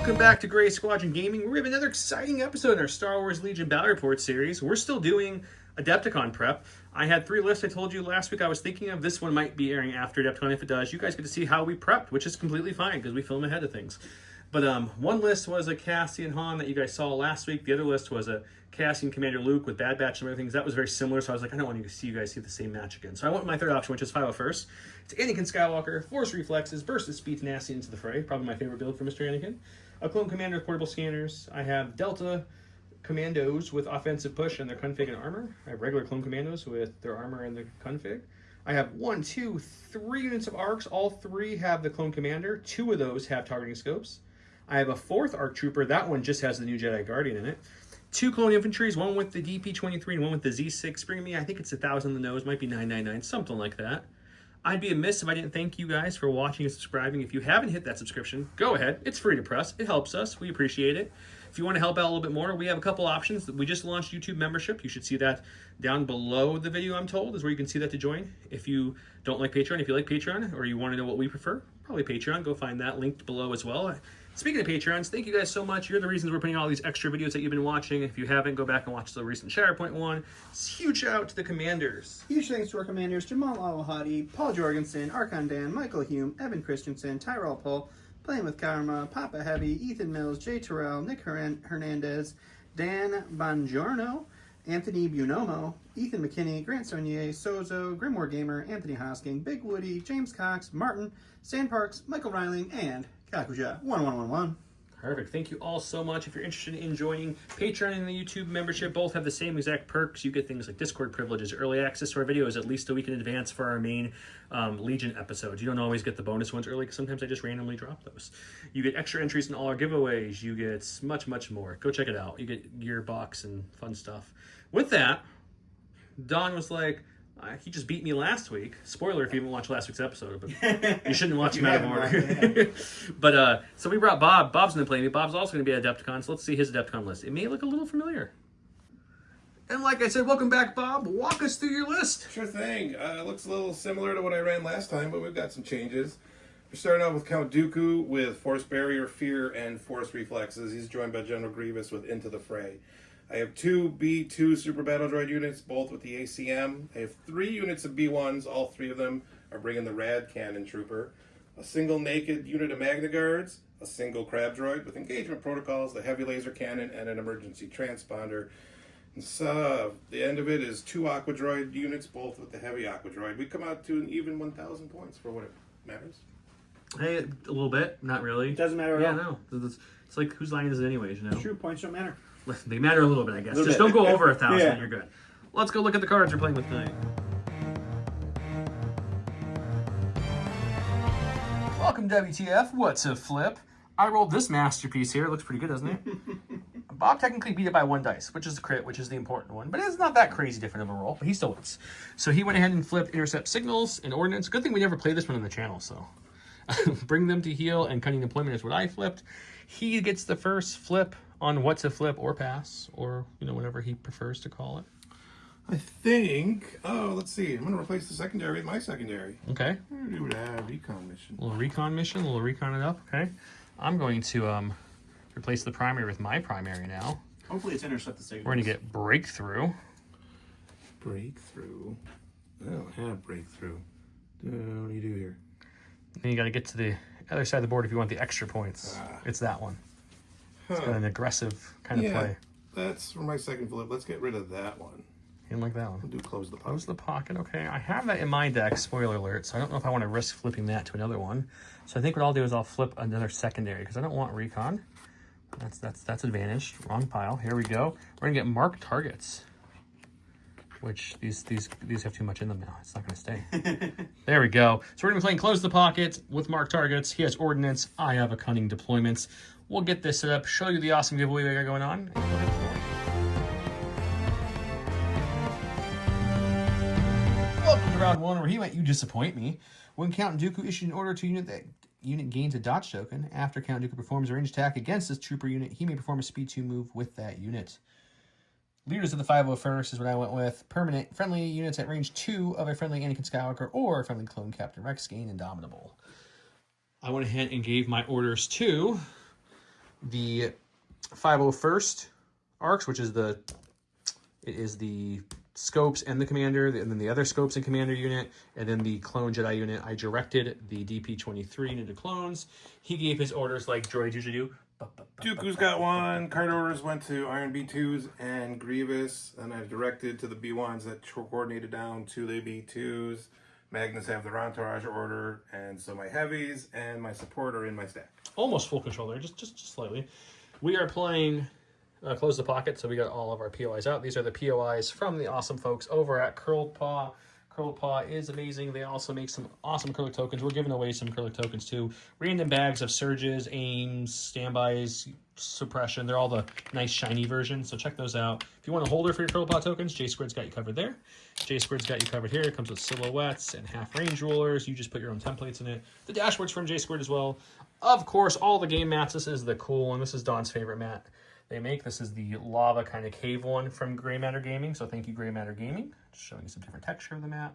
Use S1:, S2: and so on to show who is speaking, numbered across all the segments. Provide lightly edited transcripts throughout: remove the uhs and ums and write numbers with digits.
S1: Welcome back to Gray Squadron Gaming. We have another exciting episode in our Star Wars Legion Battle Report series. We're still doing Adepticon prep. I had 3 lists I told you last week I was thinking of. This one might be airing after Adepticon. If it does, you guys get to see how we prepped, which is completely fine because we film ahead of things. But one list was a Cassian Han that you guys saw last week. The other list was a Cassian Commander Luke with Bad Batch and other things. That was very similar, so I was like, I don't want to see you guys see the same match again. So I went with my third option, which is 501st. It's Anakin Skywalker, Force Reflexes, Burst of Speed, Tenacity into the fray. Probably my favorite build for Mr. Anakin. A Clone Commander with portable scanners. I have Delta Commandos with offensive push and their config and armor. I have regular Clone Commandos with their armor and the config. I have 1, 2, 3 units of ARCs. All 3 have the Clone Commander. 2 of those have targeting scopes. I have a 4th ARC Trooper. That one just has the new Jedi Guardian in it. 2 Clone Infantries, one with the DP-23 and one with the Z6. Bringing me, I think it's 1,000 in the nose, might be 999, something like that. I'd be amiss if I didn't thank you guys for watching and subscribing. If you haven't hit that subscription, go ahead. It's free to press. It helps us. We appreciate it. If you want to help out a little bit more, we have a couple options. We just launched YouTube membership. You should see that down below the video, I'm told, is where you can see that to join. If you don't like Patreon, if you like Patreon, or you want to know what we prefer, probably Patreon. Go find that linked below as well. Speaking of Patreons, thank you guys so much. You're the reasons we're putting all these extra videos that you've been watching. If you haven't, go back and watch the recent SharePoint one. Huge shout out to the commanders.
S2: Huge thanks to our commanders, Jamal Al-Hadi, Paul Jorgensen, Archon Dan, Michael Hume, Evan Christensen, Tyrell Pohl, Playing with Karma, Papa Heavy, Ethan Mills, Jay Terrell, Nick Hernandez, Dan Bongiorno, Anthony Buonomo, Ethan McKinney, Grant Sonier, Sozo, Grimoire Gamer, Anthony Hosking, Big Woody, James Cox, Martin, Stan Parks, Michael Reiling, and Kakuja 1111.
S1: Perfect. Thank you all so much. If you're interested in joining Patreon and the YouTube membership, both have the same exact perks. You get things like Discord privileges, early access to our videos at least a week in advance for our main Legion episodes. You don't always get the bonus ones early because sometimes I just randomly drop those. You get extra entries in all our giveaways. You get much, much more. Go check it out. You get gearbox and fun stuff. With that, Don was like, he just beat me last week. Spoiler if you haven't watched last week's episode, but you shouldn't watch him out of order. But so we brought Bob. Bob's going to play me. Bob's also going to be at Adepticon, so let's see his Adepticon list. It may look a little familiar. And like I said, welcome back, Bob. Walk us through your list.
S3: Sure thing. It looks a little similar to what I ran last time, but we've got some changes. We're starting out with Count Dooku with Force Barrier, Fear, and Force Reflexes. He's joined by General Grievous with Into the Fray. I have 2 B2 Super Battle Droid units, both with the ACM. I have 3 units of B1s. All 3 of them are bringing the Rad Cannon Trooper. A single naked unit of Magna Guards. A single Crab Droid with engagement protocols, the heavy laser cannon, and an emergency transponder. And so the end of it is 2 Aqua Droid units, both with the heavy Aqua Droid. We come out to an even 1,000 points for what it matters.
S1: Hey, a little bit. Not really.
S2: It doesn't matter at all.
S1: Yeah, no. It's like, whose line is it anyways, you know?
S2: True, points don't matter.
S1: They matter a little bit, I guess. Just don't go over 1,000
S2: Yeah.
S1: and you're good. Let's go look at the cards we're playing with tonight. Welcome, WTF. What's a flip? I rolled this masterpiece here. It looks pretty good, doesn't it? Bob technically beat it by 1 dice, which is the crit, which is the important one. But it's not that crazy different of a roll, but he still wins. So he went ahead and flipped Intercept Signals and Ordnance. Good thing we never played this one on the channel, so. Bring them to heal and cutting deployment is what I flipped. He gets the first flip on what's a flip or pass, or, you know, whatever he prefers to call it.
S3: I think, let's see. I'm going to replace the secondary with my secondary.
S1: Okay.
S3: Do that recon mission.
S1: A little recon it up, okay. I'm going to replace the primary with my primary now.
S2: Hopefully it's intercept the signals.
S1: We're going to get Breakthrough.
S3: Breakthrough. I don't have Breakthrough. What do you do here?
S1: Then you got to get to the other side of the board if you want the extra points. It's that one. It's got an aggressive kind of play.
S3: That's for my second flip. Let's get rid of that one.
S1: You didn't like that one?
S3: We'll do Close the Pocket.
S1: Close the Pocket, okay. I have that in my deck, spoiler alert, so I don't know if I want to risk flipping that to another one. So I think what I'll do is I'll flip another secondary, because I don't want recon. That's advantaged. Wrong pile. Here we go. We're going to get marked targets, which these have too much in them now. It's not going to stay. There we go. So we're going to be playing Close the Pocket with marked targets. He has Ordnance. I have a Cunning Deployments. We'll get this set up, show you the awesome giveaway we got going on. And go ahead for it. Welcome to round 1, where he went, you disappoint me. When Count Dooku issued an order to unit that unit gains a dodge token. After Count Dooku performs a ranged attack against this trooper unit, he may perform a speed 2 move with that unit. Leaders of the 501st is what I went with. Permanent friendly units at range 2 of a friendly Anakin Skywalker or a friendly clone Captain Rex gain Indomitable. I went ahead and gave my orders to the 501st arcs, which is the scopes and the commander, and then the other scopes and commander unit, and then the clone Jedi unit. I directed the DP-23 into clones. He gave his orders like droids usually do.
S3: Dooku's got one. Card orders went to Iron B2s and Grievous, and I directed to the B1s that coordinated down to the B2s. Magnus have their entourage order, and so my heavies and my support are in my stack.
S1: Almost full control there, just slightly. We are playing Close the Pocket, so we got all of our POIs out. These are the POIs from the awesome folks over at Curled Paw. Curled Paw is amazing. They also make some awesome acrylic tokens. We're giving away some acrylic tokens too. Random bags of surges, aims, standbys, suppression. They're all the nice shiny versions, so check those out. If you want a holder for your Curled Paw tokens, J Squared's got you covered there. J Squared's got you covered here. It comes with silhouettes and half range rulers. You just put your own templates in it. The dashboard's from J Squared as well. Of course, all the game mats. This is the cool one. This is Don's favorite mat they make. This is the lava kind of cave one from Gray Matter Gaming. So thank you, Gray Matter Gaming. Just showing you some different texture of the mat.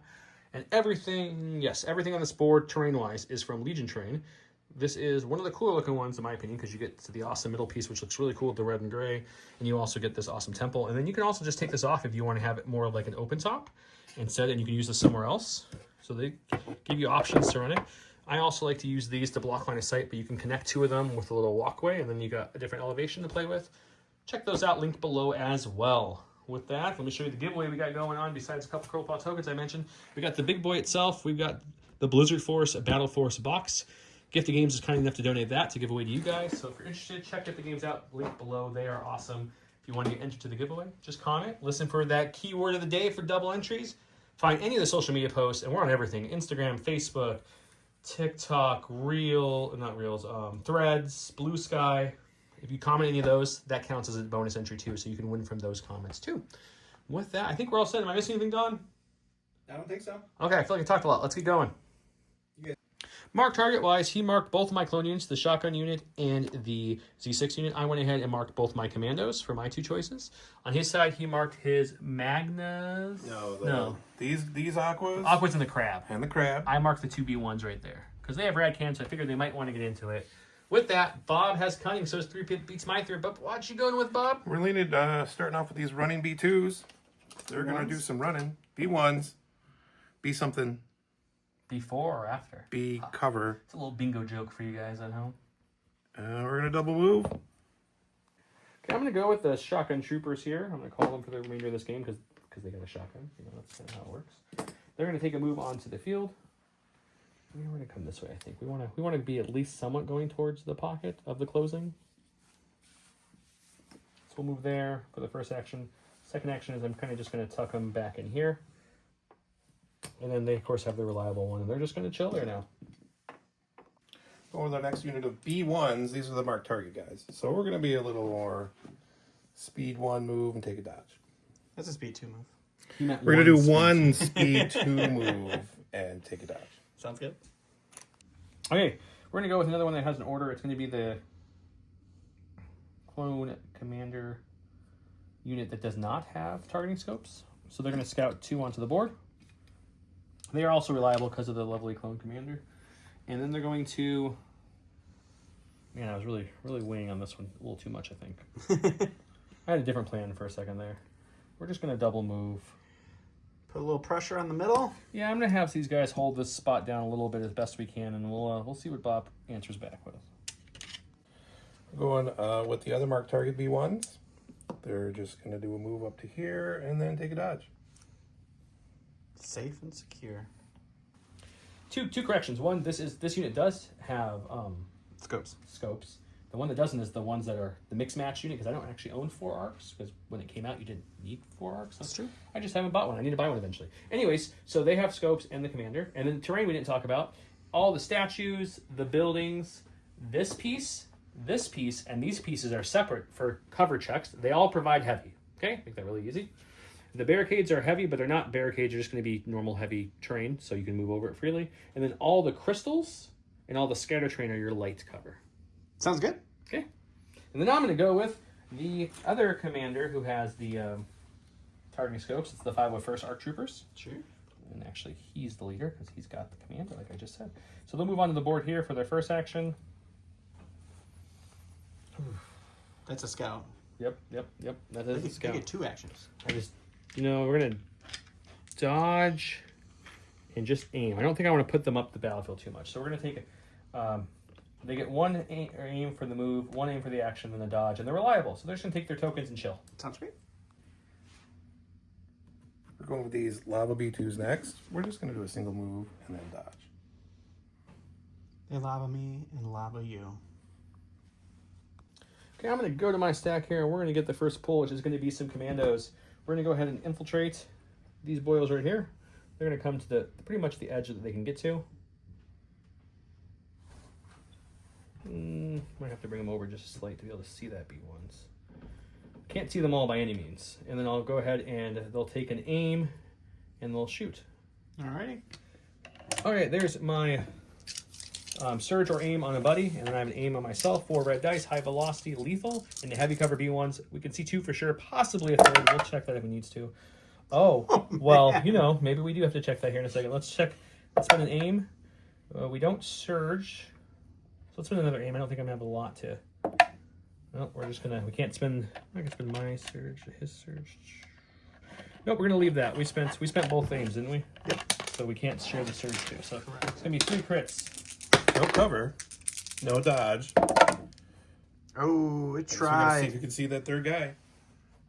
S1: And everything, yes, everything on this board, terrain-wise, is from Legion Terrain. This is one of the cooler looking ones, in my opinion, because you get to the awesome middle piece, which looks really cool with the red and gray. And you also get this awesome temple. And then you can also just take this off if you want to have it more like an open top instead, and you can use this somewhere else. So they give you options to run it. I also like to use these to block line of sight, but you can connect two of them with a little walkway, and then you got a different elevation to play with. Check those out, linked below as well. With that, let me show you the giveaway we got going on. Besides a couple Curled Paw tokens I mentioned, we got the big boy itself. We've got the Blizzard Force Battle Force box. Gifted Games is kind enough to donate that to give away to you guys. So if you're interested, check Gifted Games out. Link below. They are awesome. If you want to get entered to the giveaway, just comment. Listen for that keyword of the day for double entries. Find any of the social media posts, and we're on everything: Instagram, Facebook, TikTok, Threads, Blue Sky. If you comment any of those, that counts as a bonus entry too, so you can win from those comments too. With that, I think we're all set. Am I missing anything, Don?
S2: I don't think so.
S1: Okay, I feel like I talked a lot. Let's get going.
S2: Yeah.
S1: Mark target-wise, he marked both of my clone units, the shotgun unit and the Z6 unit. I went ahead and marked both my commandos for my two choices. On his side, he marked his Magnas.
S3: No. These aquas.
S1: Aquas and the crab.
S3: And the crab.
S1: I marked the two B1s right there because they have rad cans, so I figured they might want to get into it. With that, Bob has cunning, so his 3 beats my 3. But what you going with, Bob?
S3: We're leaning, starting off with these running B2s. They're going to do some running. B1s. B something.
S1: Before or after?
S3: B cover.
S1: It's a little bingo joke for you guys at home.
S3: We're going to double move.
S1: Okay, I'm going to go with the shotgun troopers here. I'm going to call them for the remainder of this game because they got a shotgun. You know, that's kind of how it works. They're going to take a move onto the field. We're going to come this way, I think. We want to be at least somewhat going towards the pocket of the closing. So we'll move there for the first action. Second action is I'm kind of just going to tuck them back in here. And then they, of course, have the reliable one, and they're just going to chill there now.
S3: Going with our next unit of B1s. These are the marked target guys. So we're going to be a little more speed 1 move and take a dodge.
S2: That's a speed 2 move.
S3: We're going to do one speed 2 move and take a dodge.
S2: Sounds good.
S1: Okay, we're going to go with another one that has an order. It's going to be the clone commander unit that does not have targeting scopes. So they're going to scout 2 onto the board. They are also reliable because of the lovely clone commander. And then they're going to... Man, I was really weighing on this one a little too much, I think. I had a different plan for a second there. We're just going to double move.
S2: Put a little pressure on the middle.
S1: Yeah, I'm going to have these guys hold this spot down a little bit as best we can, and we'll see what Bob answers back with.
S3: Going with the other marked target B1s. They're just going to do a move up to here and then take a dodge.
S2: Safe and secure.
S1: Two corrections. One, this unit does have
S2: Scopes.
S1: The one that doesn't is the ones that are the mix match unit, because I don't actually own 4 arcs, because when it came out you didn't need 4 arcs.
S2: That's true.
S1: I just haven't bought one. I need to buy one eventually. Anyways, so they have scopes and the commander, and then terrain we didn't talk about. All the statues, the buildings, this piece, and these pieces are separate for cover checks. They all provide heavy. Okay, make that really easy. The barricades are heavy, but they're not barricades. They're just going to be normal heavy terrain, so you can move over it freely. And then all the crystals and all the scatter terrain are your light cover.
S2: Sounds good.
S1: Okay. And then I'm going to go with the other commander who has the targeting scopes. It's the 501st Arc Troopers.
S2: Sure.
S1: And actually, he's the leader because he's got the commander, like I just said. So they'll move on to the board here for their first action.
S2: That's a scout.
S1: Yep. That is a
S2: They
S1: scout.
S2: get 2 actions.
S1: I just, we're going to dodge and just aim. I don't think I want to put them up the battlefield too much. So we're going to take they get 1 aim for the move, 1 aim for the action, and the dodge, and they're reliable. So they're just going to take their tokens and chill.
S2: Sounds great.
S3: We're going with these lava B2s next. We're just going to do a single move and then dodge.
S2: They lava me and lava you.
S1: Okay, I'm going to go to my stack here, and we're going to get the first pull, which is going to be some commandos. We're going to go ahead and infiltrate these boils right here. They're going to come to pretty much the edge that they can get to. Might have to bring them over just a slight to be able to see that B1s. Can't see them all by any means. And then I'll go ahead and they'll take an aim and they'll shoot.
S2: Alrighty.
S1: Okay, there's my surge or aim on a buddy, and then I have an aim on myself. 4 red dice, high velocity, lethal, and the heavy cover B1s. We can see 2 for sure, possibly a 3rd. We'll check that if we need to. Oh, well, maybe we do have to check that here in a second. Let's check. Let's spend an aim. We don't surge. So let's spend another aim. I don't think I'm going to have a lot to... No, we're just going to... We can't spend... I can spend my surge, his surge. Nope, we're going to leave that. We spent both aims, didn't we?
S2: Yep.
S1: So we can't share the surge too. So it's going to be 3 crits.
S3: No cover, no dodge.
S2: Oh, it
S3: So
S2: tried.
S3: see if you can see that 3rd guy.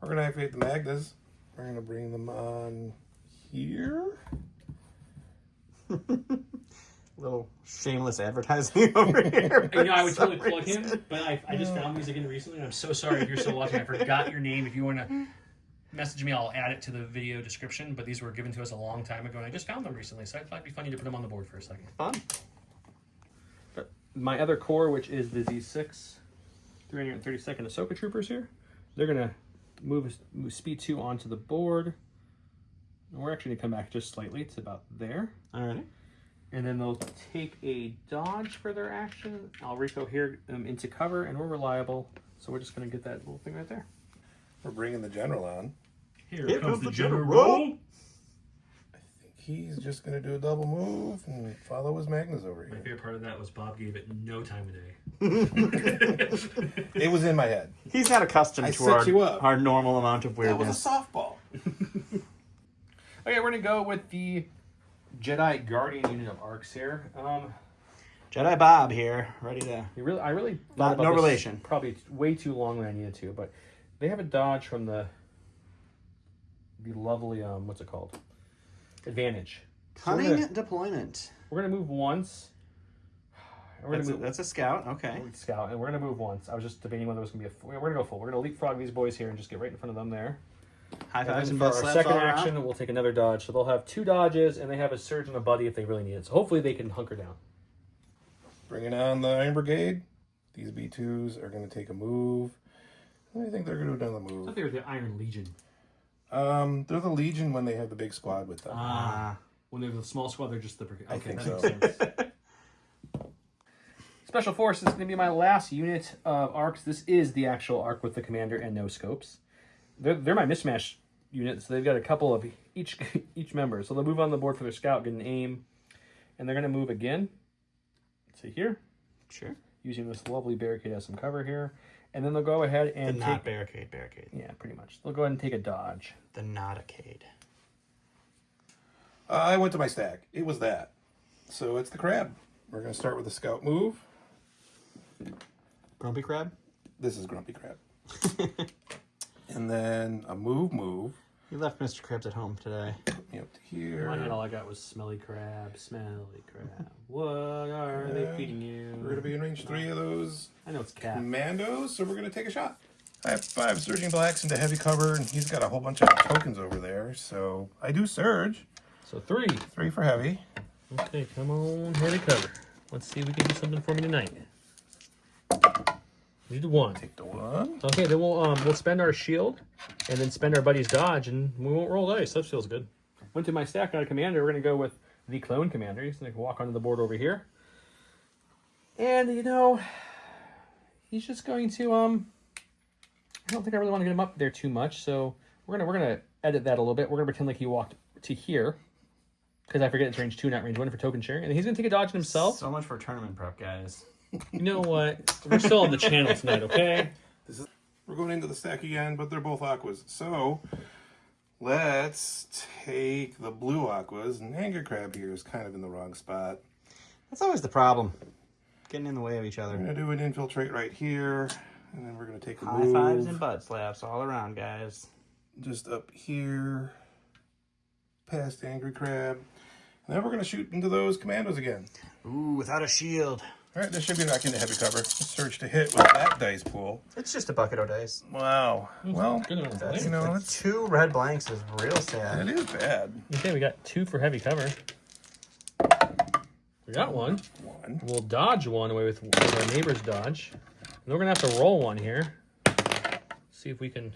S3: We're going to activate the Magdas. We're going to bring them on here.
S2: Little shameless advertising over here.
S1: I would totally plug him, but I just found these again recently, and I'm so sorry if you're still watching. I forgot your name. If you want to message me, I'll add it to the video description, but these were given to us a long time ago, and I just found them recently, so I thought it'd be funny to put them on the board for a second.
S2: Fun.
S1: But my other core, which is the Z6 332nd Ahsoka Troopers here, they're going to move speed 2 onto the board. And we're actually going to come back just slightly. It's about there.
S2: Alrighty.
S1: And then they'll take a dodge for their action. I'll Rico here into cover, and we're reliable. So we're just going to get that little thing right there.
S3: We're bringing the general on.
S1: Here comes the general.
S3: I think he's just going to do a double move and follow his Magnas over
S1: My
S3: here.
S1: favorite part of that was Bob gave it no time of day.
S3: It was in my head.
S2: He's not accustomed
S3: I
S2: to
S3: set you up.
S2: our normal amount of
S3: That was
S2: weirdness.
S3: a softball.
S1: Okay, we're going to go with the Jedi Guardian unit of arcs here.
S2: Jedi Bob here, ready to...
S1: I really thought
S2: Not,
S1: about
S2: no
S1: this
S2: relation.
S1: probably way too long than I needed to, but they have a dodge from the lovely what's it called? Advantage. So
S2: Cunning deployment.
S1: we're gonna move once. We're gonna move
S2: That's a scout, okay.
S1: scout, and we're gonna move once. I was just debating whether it was gonna be we're gonna go full. We're gonna leapfrog these boys here and just get right in front of them there.
S2: High
S1: And
S2: fives
S1: then
S2: and
S1: for
S2: best
S1: our
S2: slaps
S1: second
S2: all around.
S1: action, we'll take another dodge. So they'll have 2 dodges, and they have a surge and a buddy if they really need it. So hopefully they can hunker down.
S3: Bringing on the Iron Brigade. These B2s are going to take a move. What do you think they're going to do another
S1: I thought
S3: move?
S1: they were the Iron Legion.
S3: They're the Legion when they have the big squad with them.
S1: When they're the small squad, they're just the brigade.
S3: I
S1: Okay,
S3: think
S1: that
S3: so.
S1: makes sense. Special Force is going to be my last unit of arcs. This is the actual arc with the commander and no scopes. They're my mismatch unit, so they've got a couple of each member. So they'll move on the board for their scout, get an aim, and they're going to move again to here.
S2: Sure.
S1: Using this lovely barricade as some cover here. And then they'll go ahead
S2: The
S1: and
S2: not barricade.
S1: Yeah, pretty much. They'll go ahead and take a dodge.
S2: The not-acade.
S3: I went to my stack. It was that. So it's the crab. We're going to start with the scout move.
S2: Grumpy crab?
S3: This is Grumpy Crab. And then a move.
S2: You left Mr. Krabs at home today.
S3: Put me up to here.
S1: Mine had all I got was smelly crab, smelly crab. What are they feeding you?
S3: We're going to be in range 3 of those
S1: I know it's cat.
S3: commandos, so we're going to take a shot. I have 5 Surging Blacks into heavy cover, and he's got a whole bunch of tokens over there, so I do surge.
S1: So 3.
S3: 3 for heavy.
S1: Okay, come on, heavy cover. Let's see if we can do something for me tonight. We did 1.
S3: Take the 1.
S1: Okay, then we'll spend our shield and then spend our buddy's dodge, and we won't roll dice. That feels good. Went to my stack, got a commander. We're gonna go with the clone commander. He's gonna walk onto the board over here, and he's just going to I don't think I really want to get him up there too much, so we're gonna edit that a little bit. We're gonna pretend like he walked to here because I forget it's range 2, not range 1 for token sharing, and he's gonna take a dodge himself.
S2: So much for tournament prep, guys.
S1: You know what? We're still on the channel tonight, okay?
S3: we're going into the stack again, but they're both aquas. So let's take the blue aquas. And Angry Crab here is kind of in the wrong spot.
S2: That's always the problem. Getting in the way of each other.
S3: We're going to do an infiltrate right here. And then we're going to take a
S2: High
S3: move.
S2: fives and butt slaps all around, guys.
S3: Just up here. Past Angry Crab. And then we're going to shoot into those commandos again.
S2: Ooh, without a shield.
S3: All right, this should be back into heavy cover. Search to hit with that dice pool.
S2: It's just a bucket of dice.
S3: Wow. Well,
S2: That's,
S3: you know, it's,
S2: 2 red blanks is real sad.
S3: it is bad.
S1: Okay, we got 2 for heavy cover. We got one. We'll dodge one away with our neighbor's dodge. And we're going to have to roll one here. See if we can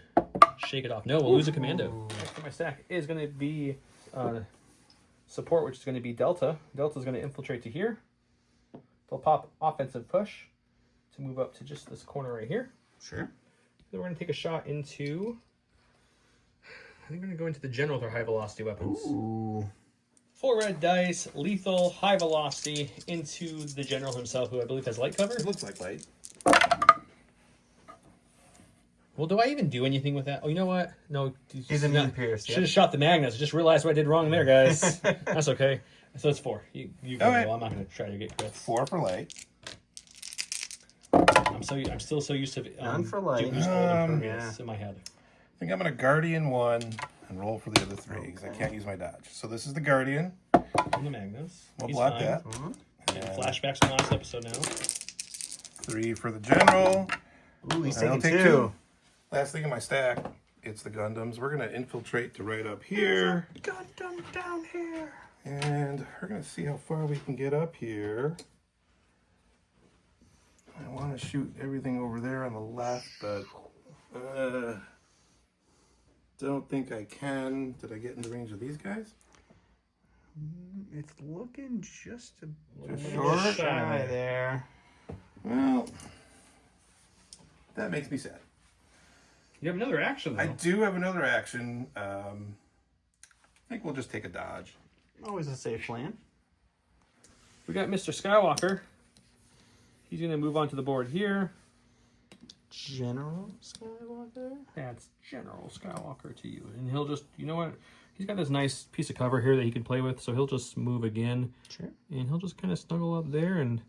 S1: shake it off. No, we'll lose a commando. Next for my stack is going to be support, which is going to be Delta. Delta's going to infiltrate to here. They'll pop offensive push to move up to just this corner right here.
S2: Sure.
S1: Then we're going to take a shot into... I think we're going to go into the general with our high velocity weapons.
S2: Ooh.
S1: 4 red dice, lethal, high velocity, into the general himself, who I believe has light cover.
S3: It looks like light.
S1: Well, do I even do anything with that? Oh, you know what? No.
S2: He's immune pierced.
S1: Should have shot the Magnus. I just realized what I did wrong there, guys. That's okay. So it's 4. You go.
S3: Okay.
S1: Well, I'm not going to try to get crits.
S3: 4 for light.
S1: I'm still so used to
S2: None for light.
S1: Dooku's golden
S2: yeah.
S1: purpose in my head.
S3: I think I'm going to Guardian 1 and roll for the other 3 because I can't use my dodge. So this is the Guardian.
S1: And the Magnus.
S3: We'll
S1: He's
S3: block
S1: fine.
S3: that.
S1: And flashbacks from last episode now.
S3: 3 for the general.
S2: Ooh, he's
S3: I'll
S2: taking
S3: take
S2: 2.
S3: Last thing in my stack, it's the Gundams. We're going to infiltrate to right up here.
S2: Gundam down here.
S3: And we're going to see how far we can get up here. I want to shoot everything over there on the left, but don't think I can. Did I get in the range of these guys?
S2: It's looking just a
S3: Just
S2: bit
S3: short?
S2: shy there.
S3: Well, that makes me sad.
S1: You have another action, though.
S3: I do have another action. I think we'll just take a dodge.
S2: Always a safe plan.
S1: We got Mr. Skywalker. He's going to move onto the board here.
S2: General Skywalker?
S1: That's General Skywalker to you. And he'll just, you know what? He's got this nice piece of cover here that he can play with, so he'll just move again.
S2: Sure.
S1: And he'll just kind of snuggle up there, and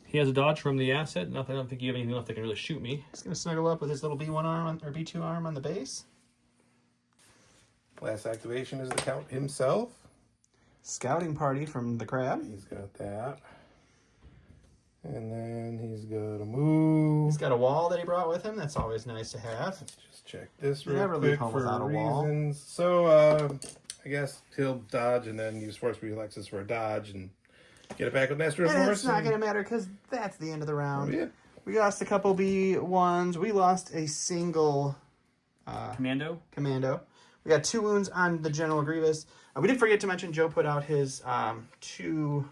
S1: he has a dodge from the asset. I don't think you have anything left that can really shoot me.
S2: He's going to snuggle up with his little B1 arm, or B2 arm on the base.
S3: Last activation is the Count himself.
S2: Scouting party from the crab.
S3: He's got that. And then he's got a move.
S2: He's got a wall that he brought with him. That's always nice to have.
S3: Let's just check this
S2: You
S3: real
S2: never leave
S3: quick
S2: home
S3: for
S2: without a wall.
S3: reasons. So, I guess he'll dodge and then use Force Reflexes for a dodge and get it back with Master of
S2: And
S3: Force.
S2: it's not going to matter because that's the end of the round.
S3: Yeah.
S2: We lost a couple B1s. We lost a single
S1: Commando?
S2: commando. We got 2 wounds on the General Grievous. We did forget to mention Joe put out his 2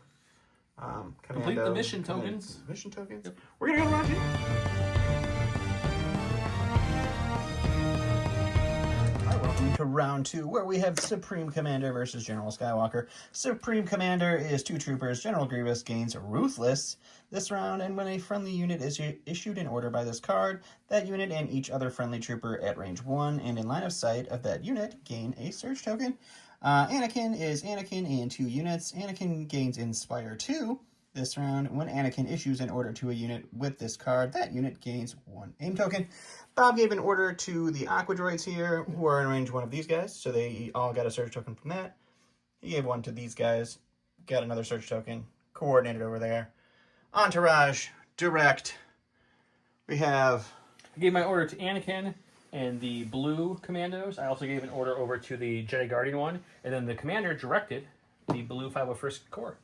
S2: commando.
S1: Complete the mission tokens.
S2: Mission tokens. Yep. We're going to go to round 2. Welcome to round 2, where we have Supreme Commander versus General Skywalker. Supreme Commander is 2 troopers. General Grievous gains Ruthless this round, and when a friendly unit is issued an order by this card, that unit and each other friendly trooper at range 1 and in line of sight of that unit gain a Surge token. Anakin is Anakin and 2 units. Anakin gains Inspire 2 this round. When Anakin issues an order to a unit with this card, that unit gains 1 aim token. Bob gave an order to the Aqua Droids here, who are in range 1 of these guys, so they all got a Surge token from that. He gave one to these guys, got another Surge token, coordinated over there. Entourage, direct. We have...
S1: I gave my order to Anakin and the blue commandos. I also gave an order over to the Jedi Guardian one, and then the commander directed the blue 501st Corps.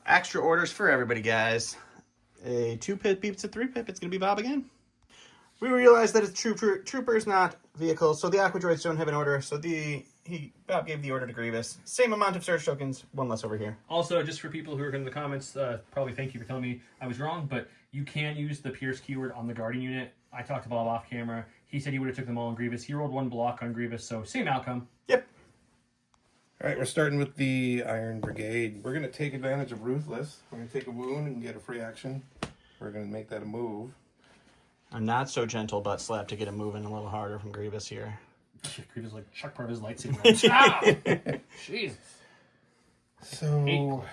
S2: Extra orders for everybody, guys. A 2-pip beats a 3-pip. It's going to be Bob again. We realize that it's troopers, not vehicles, so the Aqua Droids don't have an order, so Bob gave the order to Grievous. Same amount of Surge tokens, 1 less over here.
S1: Also, just for people who are in the comments, probably thank you for telling me I was wrong, but you can use the Pierce keyword on the Guardian unit. I talked to Bob off camera. He said he would have took them all on Grievous. He rolled 1 block on Grievous, so same outcome.
S2: Yep.
S3: All right, we're starting with the Iron Brigade. We're going to take advantage of Ruthless. We're going to take a wound and get a free action. We're going to make that a move.
S2: A not so gentle butt slap to get him moving a little harder from Grievous here.
S1: Grievous like chuck part of his lightsaber. Ow! Jesus.
S3: So,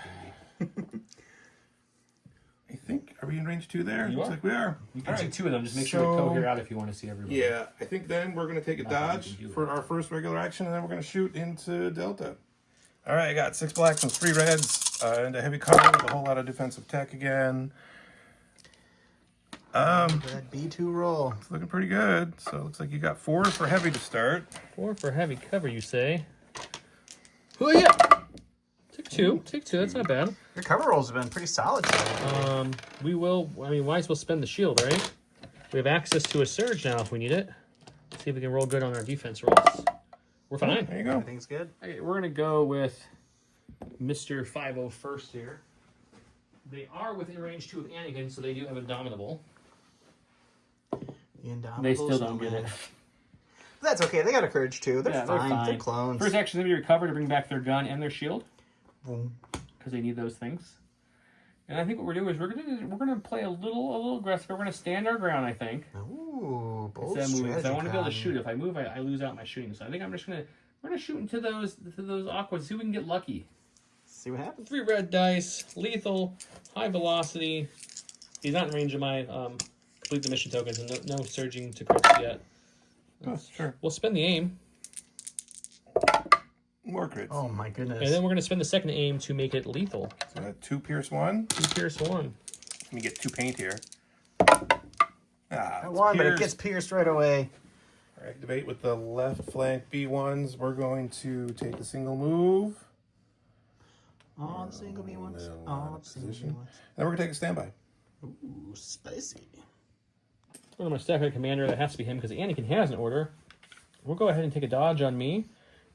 S3: I think, are we in range 2 there?
S1: You
S3: Looks
S1: are.
S3: like we are.
S1: You can see 2 of them. Just make
S3: So-
S1: sure to cohere out if you want to see everybody.
S3: Yeah, I think then we're going to take a
S1: That's how
S3: dodge
S1: you can do
S3: for our first regular action, and then we're going to shoot into Delta. All right, I got 6 blacks and 3 reds into heavy cover with a whole lot of defensive tech again.
S2: That B2 roll.
S3: It's looking pretty good. So it looks like you got 4 for heavy to start.
S1: 4 for heavy cover, you say? Oh yeah. Take 2. Take 2. That's not bad.
S2: Your cover rolls have been pretty solid today.
S1: We will. I mean, might as well spend the shield, right? We have access to a surge now if we need it. Let's see if we can roll good on our defense rolls. We're fine.
S3: There you go.
S2: Everything's good.
S1: Okay, we're gonna go with Mr. 501st here. They are within range 2 of Anakin, so they do have Indomitable.
S2: The Indomitable
S1: They still don't
S2: Snowman.
S1: get it.
S2: That's okay. They got a courage too. They're
S1: Yeah,
S2: fine. They're clones.
S1: First action is going to be recover to bring back their gun and their shield
S2: Boom.
S1: because they need those things. And I think what we're doing is we're gonna play a little aggressive. We're gonna stand our ground. I think.
S2: Ooh, bold
S1: Instead of moving, 'cause
S2: strategy.
S1: I want to be able to
S2: Cotton.
S1: shoot. If I move, I lose out my shooting. So I think we're gonna shoot into those aquas. See if we can get lucky.
S2: See what happens.
S1: 3 red dice, lethal, high velocity. He's not in range of my complete the mission tokens, and no surging to crits yet.
S3: Oh, sure.
S1: We'll spend the aim,
S3: More crits.
S2: Oh my goodness.
S1: and then we're gonna spend the second aim to make it lethal.
S3: So that 2 pierce 1.
S1: 2 pierce 1.
S3: Let me get 2 paint here.
S2: I won, but it gets pierced right away.
S3: Activate with the left flank B1s. We're going to take a single move.
S2: All the single B ones.
S3: Middle
S2: All the single B
S3: position.
S2: ones.
S3: Then we're going to take a standby.
S2: Ooh, spicy.
S1: I'm gonna stack a commander. That has to be him because Anakin has an order. We'll go ahead and take a dodge on me,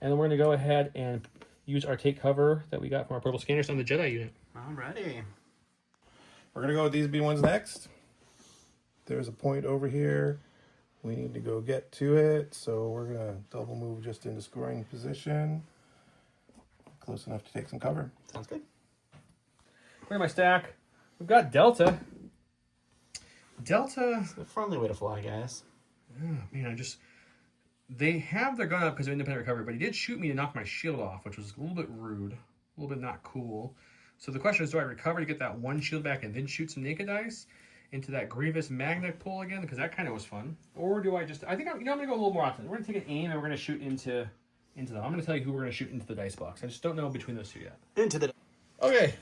S1: and then we're gonna go ahead and use our take cover that we got from our purple scanners on the Jedi unit.
S2: Alrighty.
S3: We're going to go with these B1s next. There's a point over here. We need to go get to it. So we're going to double move just into scoring position. Close enough to take some cover.
S2: Sounds good.
S1: Where's my stack? We've got Delta. Delta.
S2: It's a friendly way to fly, guys.
S1: They have their gun up because of independent recovery, but he did shoot me to knock my shield off, which was a little bit rude, a little bit not cool. So the question is, do I recover to get that 1 shield back and then shoot some naked dice into that Grievous magnet pull again? Because that kind of was fun. Or do I just, I'm going to go a little more often. We're going to take an aim and we're going to shoot into them. I'm going to tell you who we're going to shoot into the dice box. I just don't know between those 2 yet.
S2: Into the...
S1: Okay,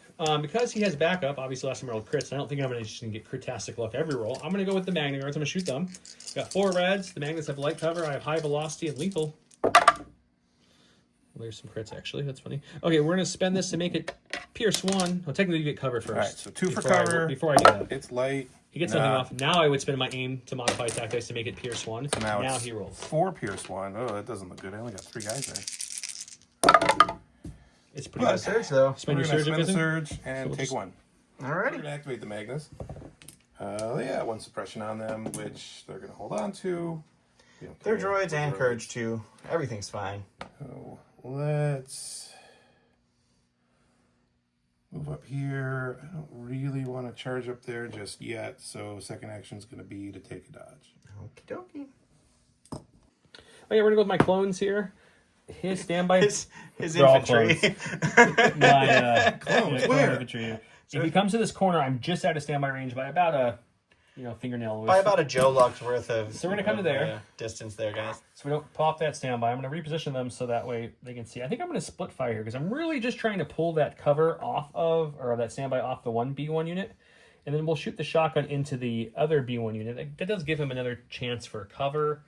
S1: because he has backup, obviously last time I rolled crits, I don't think I'm going to just get crit-tastic luck every roll. I'm going to go with the Magna Guards. I'm going to shoot them. Got 4 reds. The Magnets have light cover. I have high velocity and lethal. Well, there's some crits, actually. That's funny. Okay, we're going to spend this to make it Pierce 1. Well, technically, you get cover first.
S3: All right, so 2 for
S1: before
S3: cover.
S1: Before I do that.
S3: It's light.
S1: He gets something off. Now I would spend my aim to modify tactics to make it Pierce 1.
S3: So now it's
S1: he rolls.
S3: 4 pierce 1. Oh, that doesn't look good. I only got 3 guys there.
S1: It's pretty
S3: But-
S1: good.
S2: Surge, though.
S1: Spend
S3: We're
S1: your
S3: going
S1: surge
S3: to spend the
S1: everything?
S3: surge and
S1: we'll
S3: take
S1: just-
S3: 1. We're
S2: Alrighty.
S3: going to activate the Magnus. Yeah, 1 suppression on them, which they're going to hold on to. We don't
S2: They're
S3: care.
S2: droids and
S3: Droids.
S2: courage, too. Everything's fine.
S3: So let's move up here. I don't really want to charge up there just yet, so second action is going to be to take a dodge.
S2: Okie dokie.
S1: Okay, we're going to go with my clones here. His standby...
S2: His
S1: They're all
S2: infantry.
S1: my
S3: Clones,
S1: clone
S3: where?
S1: infantry. If he comes to this corner, I'm just out of standby range by about a fingernail.
S2: By about a Joe Luck's worth of...
S1: So we're gonna come to there.
S2: Distance there, guys.
S1: So we don't pop that standby. I'm going to reposition them so that way they can see. I think I'm going to split fire here because I'm really just trying to pull that cover off of, or that standby off the one B1 unit. And then we'll shoot the shotgun into the other B1 unit. That does give him another chance for cover.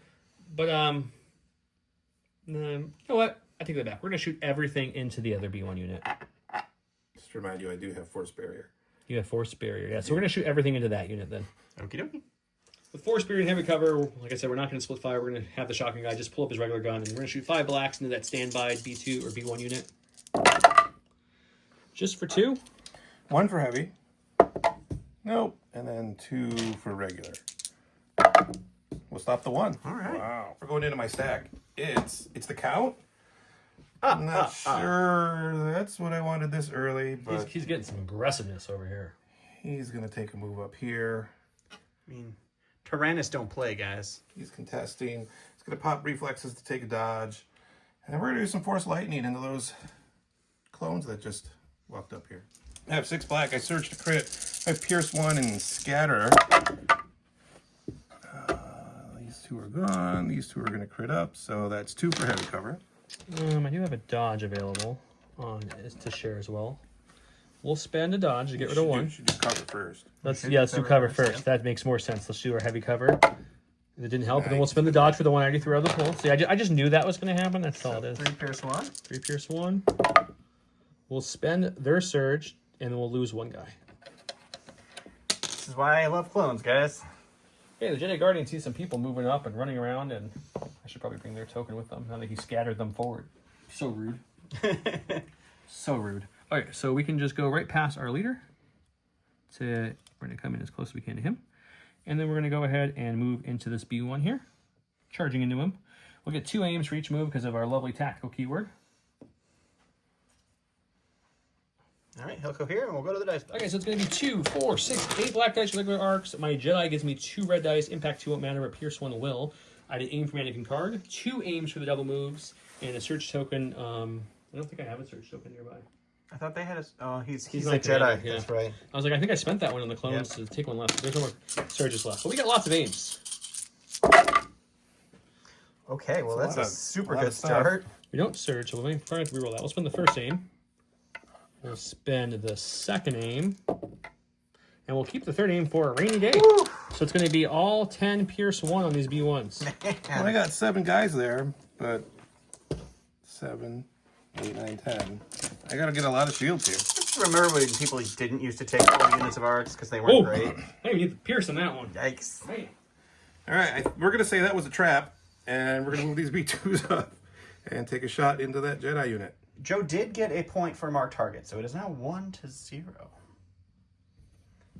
S1: But, you know what? I take that back. We're going to shoot everything into the other B1 unit.
S3: Just to remind you, I do have force barrier.
S1: You have force barrier. Yeah, so we're going to shoot everything into that unit then.
S2: Okie dokie.
S1: With force barrier and heavy cover, like I said, we're not going to split fire. We're going to have the shotgun guy just pull up his regular gun, and we're going to shoot 5 blacks into that standby B2 or B1 unit. Just for 2.
S3: 1 for heavy. Nope. And then 2 for regular. We'll stop the 1.
S2: All right.
S3: Wow. We're going into my stack. It's the count. I'm not sure that's what I wanted this early, but
S1: He's getting some aggressiveness over here.
S3: he's going to take a move up here.
S2: I mean, Tyrannus don't play, guys.
S3: He's contesting. He's going to pop reflexes to take a dodge. And then we're going to do some Force Lightning into those clones that just walked up here. I have 6 black. I searched a crit. I have Pierce 1 and Scatter. These 2 are gone. These 2 are going to crit up. So that's 2 for heavy cover.
S1: I do have a dodge available to share as well. We'll spend a dodge to get rid of 1.
S3: Should do cover first.
S1: Let's do cover first. That makes more sense. Let's do our heavy cover. If it didn't help, and then we'll spend the dodge for the 1 I already threw out of the pool. See, I just knew that was going to happen. That's all it is.
S2: 3 Pierce 1.
S1: 3 Pierce 1. We'll spend their surge, and then we'll lose 1 guy.
S2: This is why I love clones, guys.
S1: Hey, the Jedi Guardian sees some people moving up and running around, and I should probably bring their token with them now that he scattered them forward. So rude. So rude. All right, so we can just go right past our leader. We're going to come in as close as we can to him. And then we're going to go ahead and move into this B1 here, charging into him. We'll get 2 aims for each move because of our lovely tactical keyword.
S2: All right, he'll go here, and we'll go to the dice box.
S1: Okay, so it's going to be 2, 4, 6, 8 black dice for regular arcs. My Jedi gives me 2 red dice. Impact 2 won't matter, but Pierce 1 will. I did aim for mannequin card, 2 aims for the double moves, and a search token. I don't think I have a search token nearby.
S2: I thought they had a... Oh, he's
S1: He's
S2: a
S1: not
S2: Jedi.
S1: commander, yeah.
S2: That's right.
S1: I was like, I think I spent that one on the clones to take 1 left. There's no more surges left. But we got lots of aims.
S2: Okay, well, that's a super
S3: lot
S2: good
S3: of stuff.
S2: start.
S1: We don't surge, so we'll try to reroll that. We'll spend the first aim. We'll spend the second aim. And we'll keep the third aim for a rainy day.
S2: Woo!
S1: So it's going to be all 10 Pierce 1 on these B1s.
S3: Well, I got 7 guys there, but 7, 8, 9, 10. I got to get a lot of shields here.
S2: Just remember when people didn't used to take 4 units of arcs because they weren't great.
S1: I didn't get the Pierce on that one.
S2: Yikes.
S1: Man.
S3: All right, we're going to say that was a trap, and we're going to move these B2s up and take a shot into that Jedi unit.
S2: Joe did get a point for marked target, so it is now 1-0.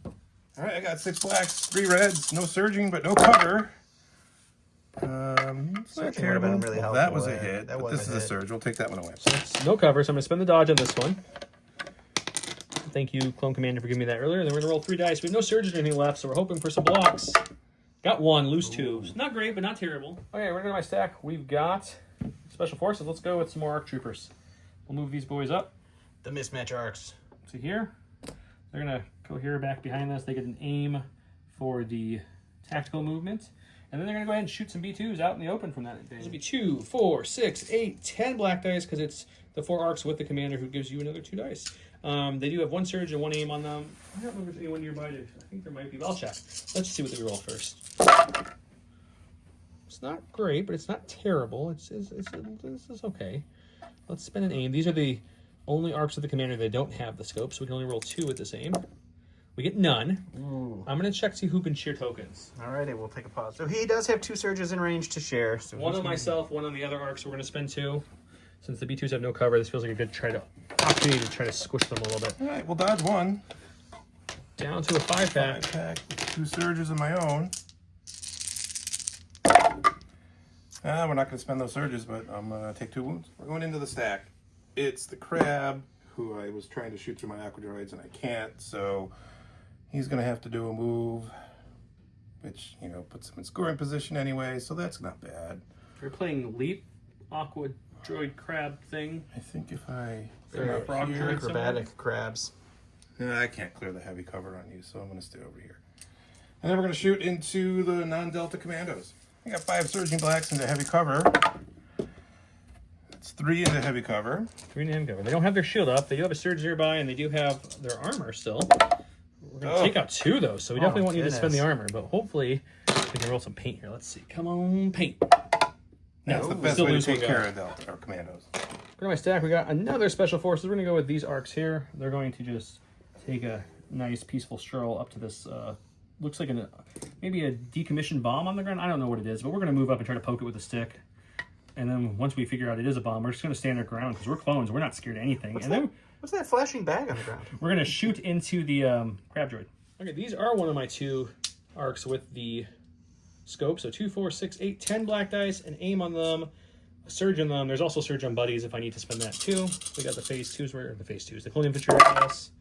S3: All right, I got 6 blacks, 3 reds, no surging, but no cover. It's not
S2: Surging would have
S3: terrible.
S2: been really
S3: Well, that
S2: helpful
S3: was a
S2: there.
S3: hit,
S2: That
S3: but
S2: was
S3: this
S2: a
S3: is a
S2: hit.
S3: surge. We'll take that one away.
S1: No cover, so I'm going to spend the dodge on this one. Thank you, Clone Commander, for giving me that earlier. Then we're going to roll 3 dice. We have no surges or anything left, so we're hoping for some blocks. Got 1, lose 2. Not great, but not terrible. Okay, we're going to my stack. We've got Special Forces. Let's go with some more ARC Troopers. We'll move these boys up
S2: The mismatch arcs.
S1: to here. They're going to go here back behind this. They get an aim for the tactical movement. And then they're going to go ahead and shoot some B2s out in the open from that. This will be 2, 4, 6, 8, 10 black dice because it's the 4 arcs with the commander who gives you another 2 dice. They do have 1 surge and 1 aim on them. I don't know if there's anyone nearby. I think there might be, but I'll check. Let's see what they roll first. It's not great, but it's not terrible. This is okay. Let's spend an aim. These are the only arcs of the commander that don't have the scope, so we can only roll 2 with this aim. We get none.
S2: Ooh.
S1: I'm going to check to see who can share tokens.
S2: Alrighty, we'll take a pause. So he does have 2 surges in range to share. So
S1: 1 on myself, 1 on the other arc, so we're going to spend 2. Since the B2s have no cover, this feels like a good opportunity to try to squish them a little bit.
S3: All right, we'll dodge 1.
S1: Down to a 5-pack.
S3: 5-pack with 2 surges of my own. We're not going to spend those surges, but I'm going to take 2 wounds. We're going into the stack. It's the crab, who I was trying to shoot through my aquadroids, and I can't, so he's going to have to do a move, which, you know, puts him in scoring position anyway, so that's not bad.
S1: We're playing Leap, Aqua Droid Crab thing.
S3: I think if I...
S1: They're frog
S3: here,
S1: droid
S2: acrobatic crabs.
S3: I can't clear the heavy cover on you, so I'm going to stay over here. And then we're going to shoot into the non-Delta Commandos. I got 5 surging blacks into heavy cover. That's 3 into heavy cover.
S1: 3 in hand cover. They don't have their shield up. They do have a surge nearby, and they do have their armor still. We're going to take out 2, though, so we definitely won't need to spend the armor, but hopefully we can roll some paint here. Let's see. Come on, paint.
S3: That's the best way to take care of Delta or Commandos.
S1: Go to my stack. We got another Special Forces. We're going to go with these arcs here. They're going to just take a nice, peaceful stroll up to this, looks like maybe a decommissioned bomb on the ground. I don't know what it is, but we're going to move up and try to poke it with a stick. And then once we figure out it is a bomb, we're just going to stand our ground because we're clones. We're not scared of anything.
S2: What's that flashing bag on the ground?
S1: We're going to shoot into the crab droid. Okay, these are one of my 2 arcs with the scope. So 2, 4, 6, 8, 10 black dice, and aim on them, a surge on them. There's also surge on buddies if I need to spend that too. We got the phase 2s, the clone infantry, I guess.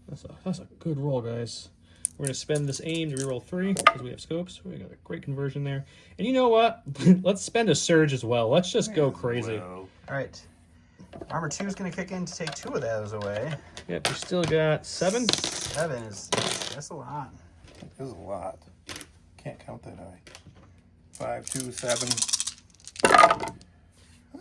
S1: That's a good roll, guys. We're going to spend this aim to reroll 3 because we have scopes. We got a great conversion there. And you know what? Let's spend a surge as well. Let's just go crazy.
S2: All right. Armor 2 is going to kick in to take 2 of those away.
S1: Yep, you still got 7.
S2: 7 is, that's a lot.
S3: That is a lot. Can't count that high. 5, 2, 7.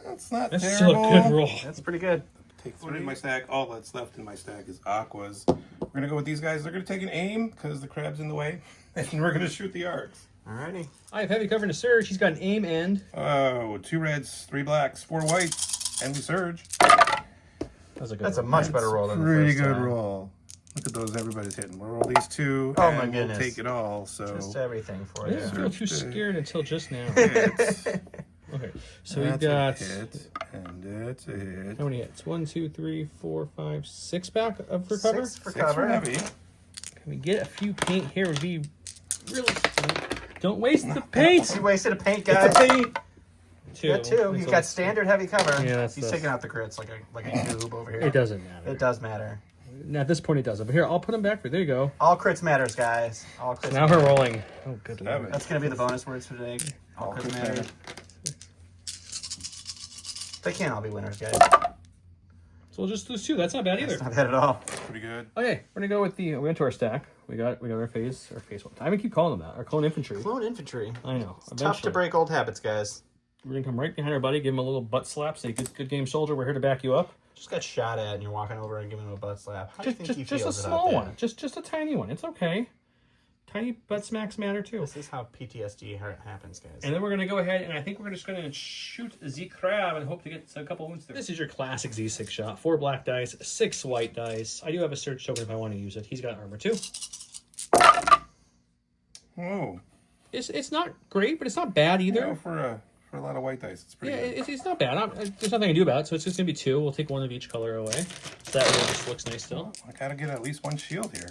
S3: That's not
S1: That's
S3: terrible.
S1: still a good roll.
S2: That's pretty good.
S3: Take 3 in my stack. All that's left in my stack is aquas. We're going to go with these guys. They're going to take an aim because the crab's in the way. And we're going to shoot the arcs.
S2: Alrighty.
S1: I have heavy cover and a surge. He's got an aim and...
S3: Oh, 2 reds, 3 blacks, 4 whites, and we surge.
S2: That's a much better roll than the
S3: Pretty
S2: first
S3: good
S2: time.
S3: roll. Look at those everybody's hitting. We'll roll these 2.
S2: Oh
S3: and
S2: my goodness.
S3: We'll take it all. So
S2: Just everything for
S1: I
S2: you.
S1: didn't feel too scared until just now.
S3: hits.
S1: Okay, so we've
S3: That's
S1: got...
S3: a hit, and it's a hit.
S1: How many hits? 1, 2, 3, 4, 5, 6 back up for cover?
S2: 6 for
S3: 6
S2: cover.
S3: for heavy.
S1: Can we get a few paint here? Would be really... Don't waste the paint!
S2: He wasted a paint,
S3: It's a
S2: guys.
S3: paint.
S2: He got 2. He's got standard heavy cover.
S1: Yeah, that's
S2: He's
S1: the-
S2: taking out the crits like a noob over here.
S1: It doesn't matter.
S2: It does matter.
S1: Now, at this point, it doesn't. But here, I'll put them back for. There you go.
S2: All crits matters, guys. All crits.
S1: Now we're rolling. Oh, good
S3: Seven.
S1: lord.
S2: That's gonna be the bonus words for today. All
S3: All
S2: crits
S3: crits
S2: matter.
S3: matter.
S2: They can't all be winners, guys.
S1: So we'll just lose 2. That's not bad either.
S2: It's not bad at all.
S3: Pretty good.
S1: Okay, we're gonna go with the. We went to our stack. We got our phase. I'm gonna keep calling them that. Our clone infantry.
S2: Clone infantry.
S1: I know.
S2: It's tough to break old habits, guys.
S1: We're gonna come right behind our buddy, give him a little butt slap. Say, good game, soldier. We're here to back you up.
S2: Just got shot at and you're walking over and giving him a butt slap. How do you think he
S1: Just a
S2: feels
S1: small
S2: out there?
S1: one. Just a tiny one. It's okay. Tiny butt smacks matter too.
S2: This is how PTSD happens, guys.
S1: And then we're going to go ahead and I think we're just going to shoot Z Crab and hope to get a couple wounds through. This is your classic Z6 shot. 4 black dice, 6 white dice. I do have a surge token if I want to use it. He's got armor too.
S3: Whoa.
S1: It's not great, but it's not bad either.
S3: You know, for a lot of white dice, it's pretty
S1: Yeah,
S3: good.
S1: it's not bad. There's nothing I can do about it, so it's just going to be 2. We'll take 1 of each color away. So that way it just looks nice still.
S3: I gotta get at least 1 shield here.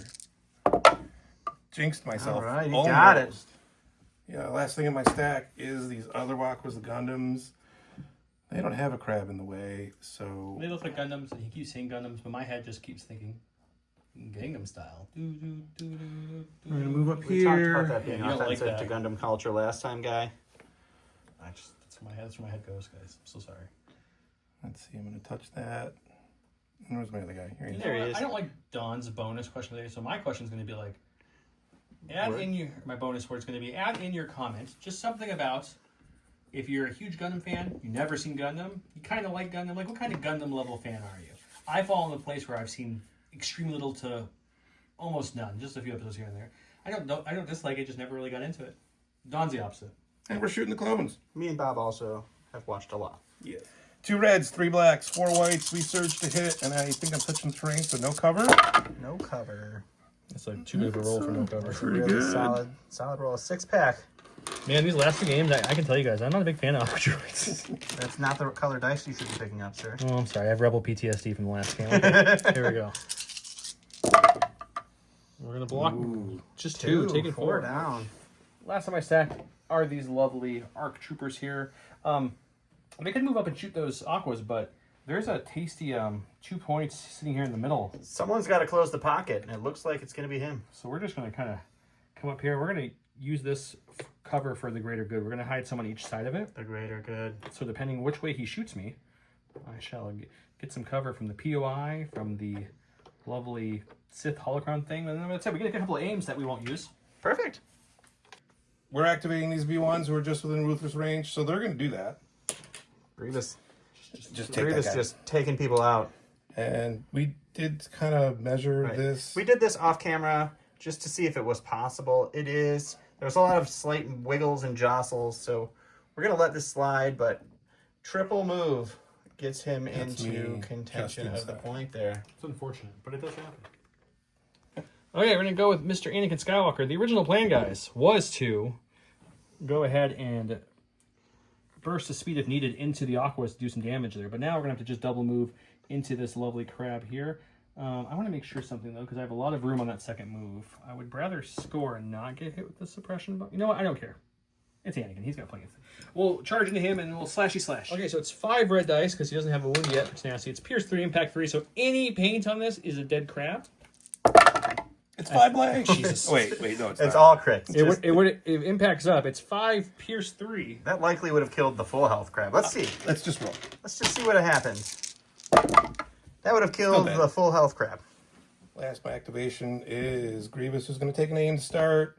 S3: Jinxed myself.
S2: All right, you got it.
S3: Almost. Yeah, last thing in my stack is these other Aquas, the Gundams. They don't have a crab in the way, so...
S1: They look like Gundams, and he keeps saying Gundams, but my head just keeps thinking Gangnam Style.
S3: We're gonna move up
S2: We talked
S3: here.
S2: about that being
S1: Yeah, you don't like
S2: offensive
S1: that.
S2: to Gundam culture last time, guy.
S1: That's where my head goes, guys. I'm so sorry.
S3: Let's see, I'm gonna touch that. And where's my other guy? Here he is.
S2: There he is.
S1: I don't like Don's bonus question today, so my question is going to be like, my bonus word is going to be add in your comment just something about if you're a huge Gundam fan, you've never seen Gundam, you kind of like Gundam, like what kind of Gundam level fan are you? I fall in the place where I've seen extremely little to almost none, just a few episodes here and there. I don't dislike it, just never really got into it. Don's the opposite.
S3: And we're shooting the clones.
S2: Me and Bob also have watched a lot.
S3: Yeah. 2 reds, 3 blacks, 4 whites. We surge to hit, and I think I'm touching the terrain, so no cover.
S2: No cover.
S1: That's like too good of a roll for no cover.
S3: Pretty
S2: Really
S3: good.
S2: solid roll. 6-pack.
S1: Man, these last 2 games, I can tell you guys, I'm not a big fan of droids.
S2: That's not the color dice you should be picking up, sir.
S1: Oh, I'm sorry. I have Rebel PTSD from the last game. Okay, here we go. We're going to block just 2, taking 4
S2: down.
S1: Last time I stacked are these lovely ARC troopers here. They could move up and shoot those aquas, but there's a tasty 2 points sitting here in the middle.
S2: Someone's got to close the pocket, and it looks like it's going to be him.
S1: So we're just going to kind of come up here. We're going to use this cover for the greater good. We're going to hide some on each side of it.
S2: The greater good.
S1: So depending which way he shoots me, I shall get some cover from the POI, from the lovely Sith holocron thing. And then that's it. We get a couple of aims that we won't use.
S2: Perfect.
S3: We're activating these V1s who are just within ruthless range, so they're going to do that.
S2: Grievous.
S3: Just take
S2: Grievous
S3: that guy.
S2: just taking people out.
S3: And we did kind of measure
S2: Right.
S3: this.
S2: We did this off camera just to see if it was possible. It is. There's a lot of slight wiggles and jostles, so we're going to let this slide, but triple move gets him
S3: That's
S2: into
S3: me
S2: contention
S3: just
S2: of the
S3: inside.
S2: point there.
S1: It's unfortunate, but it does happen. Okay, we're going to go with Mr. Anakin Skywalker. The original plan, guys, was to go ahead and burst the speed if needed into the aquas to do some damage there. But now we're going to have to just double move into this lovely crab here. I want to make sure something, though, because I have a lot of room on that second move. I would rather score and not get hit with the suppression button. You know what? I don't care. It's Anakin. He's got plenty of things. We'll charge into him and we'll slashy slash. Okay, so it's 5 red dice because he doesn't have a wound yet for tenacity. It's Pierce 3, Impact 3, so any paint on this is a dead crab.
S3: It's 5 blanks.
S1: Jesus.
S3: Wait, no, it's
S2: It's
S3: not.
S2: all crits.
S1: It impacts up. It's 5, pierce 3.
S2: That likely would have killed the full health crab. Let's see.
S3: Let's just roll.
S2: Let's just see what happens. That would have killed
S3: bad.
S2: the full health crab.
S3: Last, my activation is Grievous is going to take an aim to start.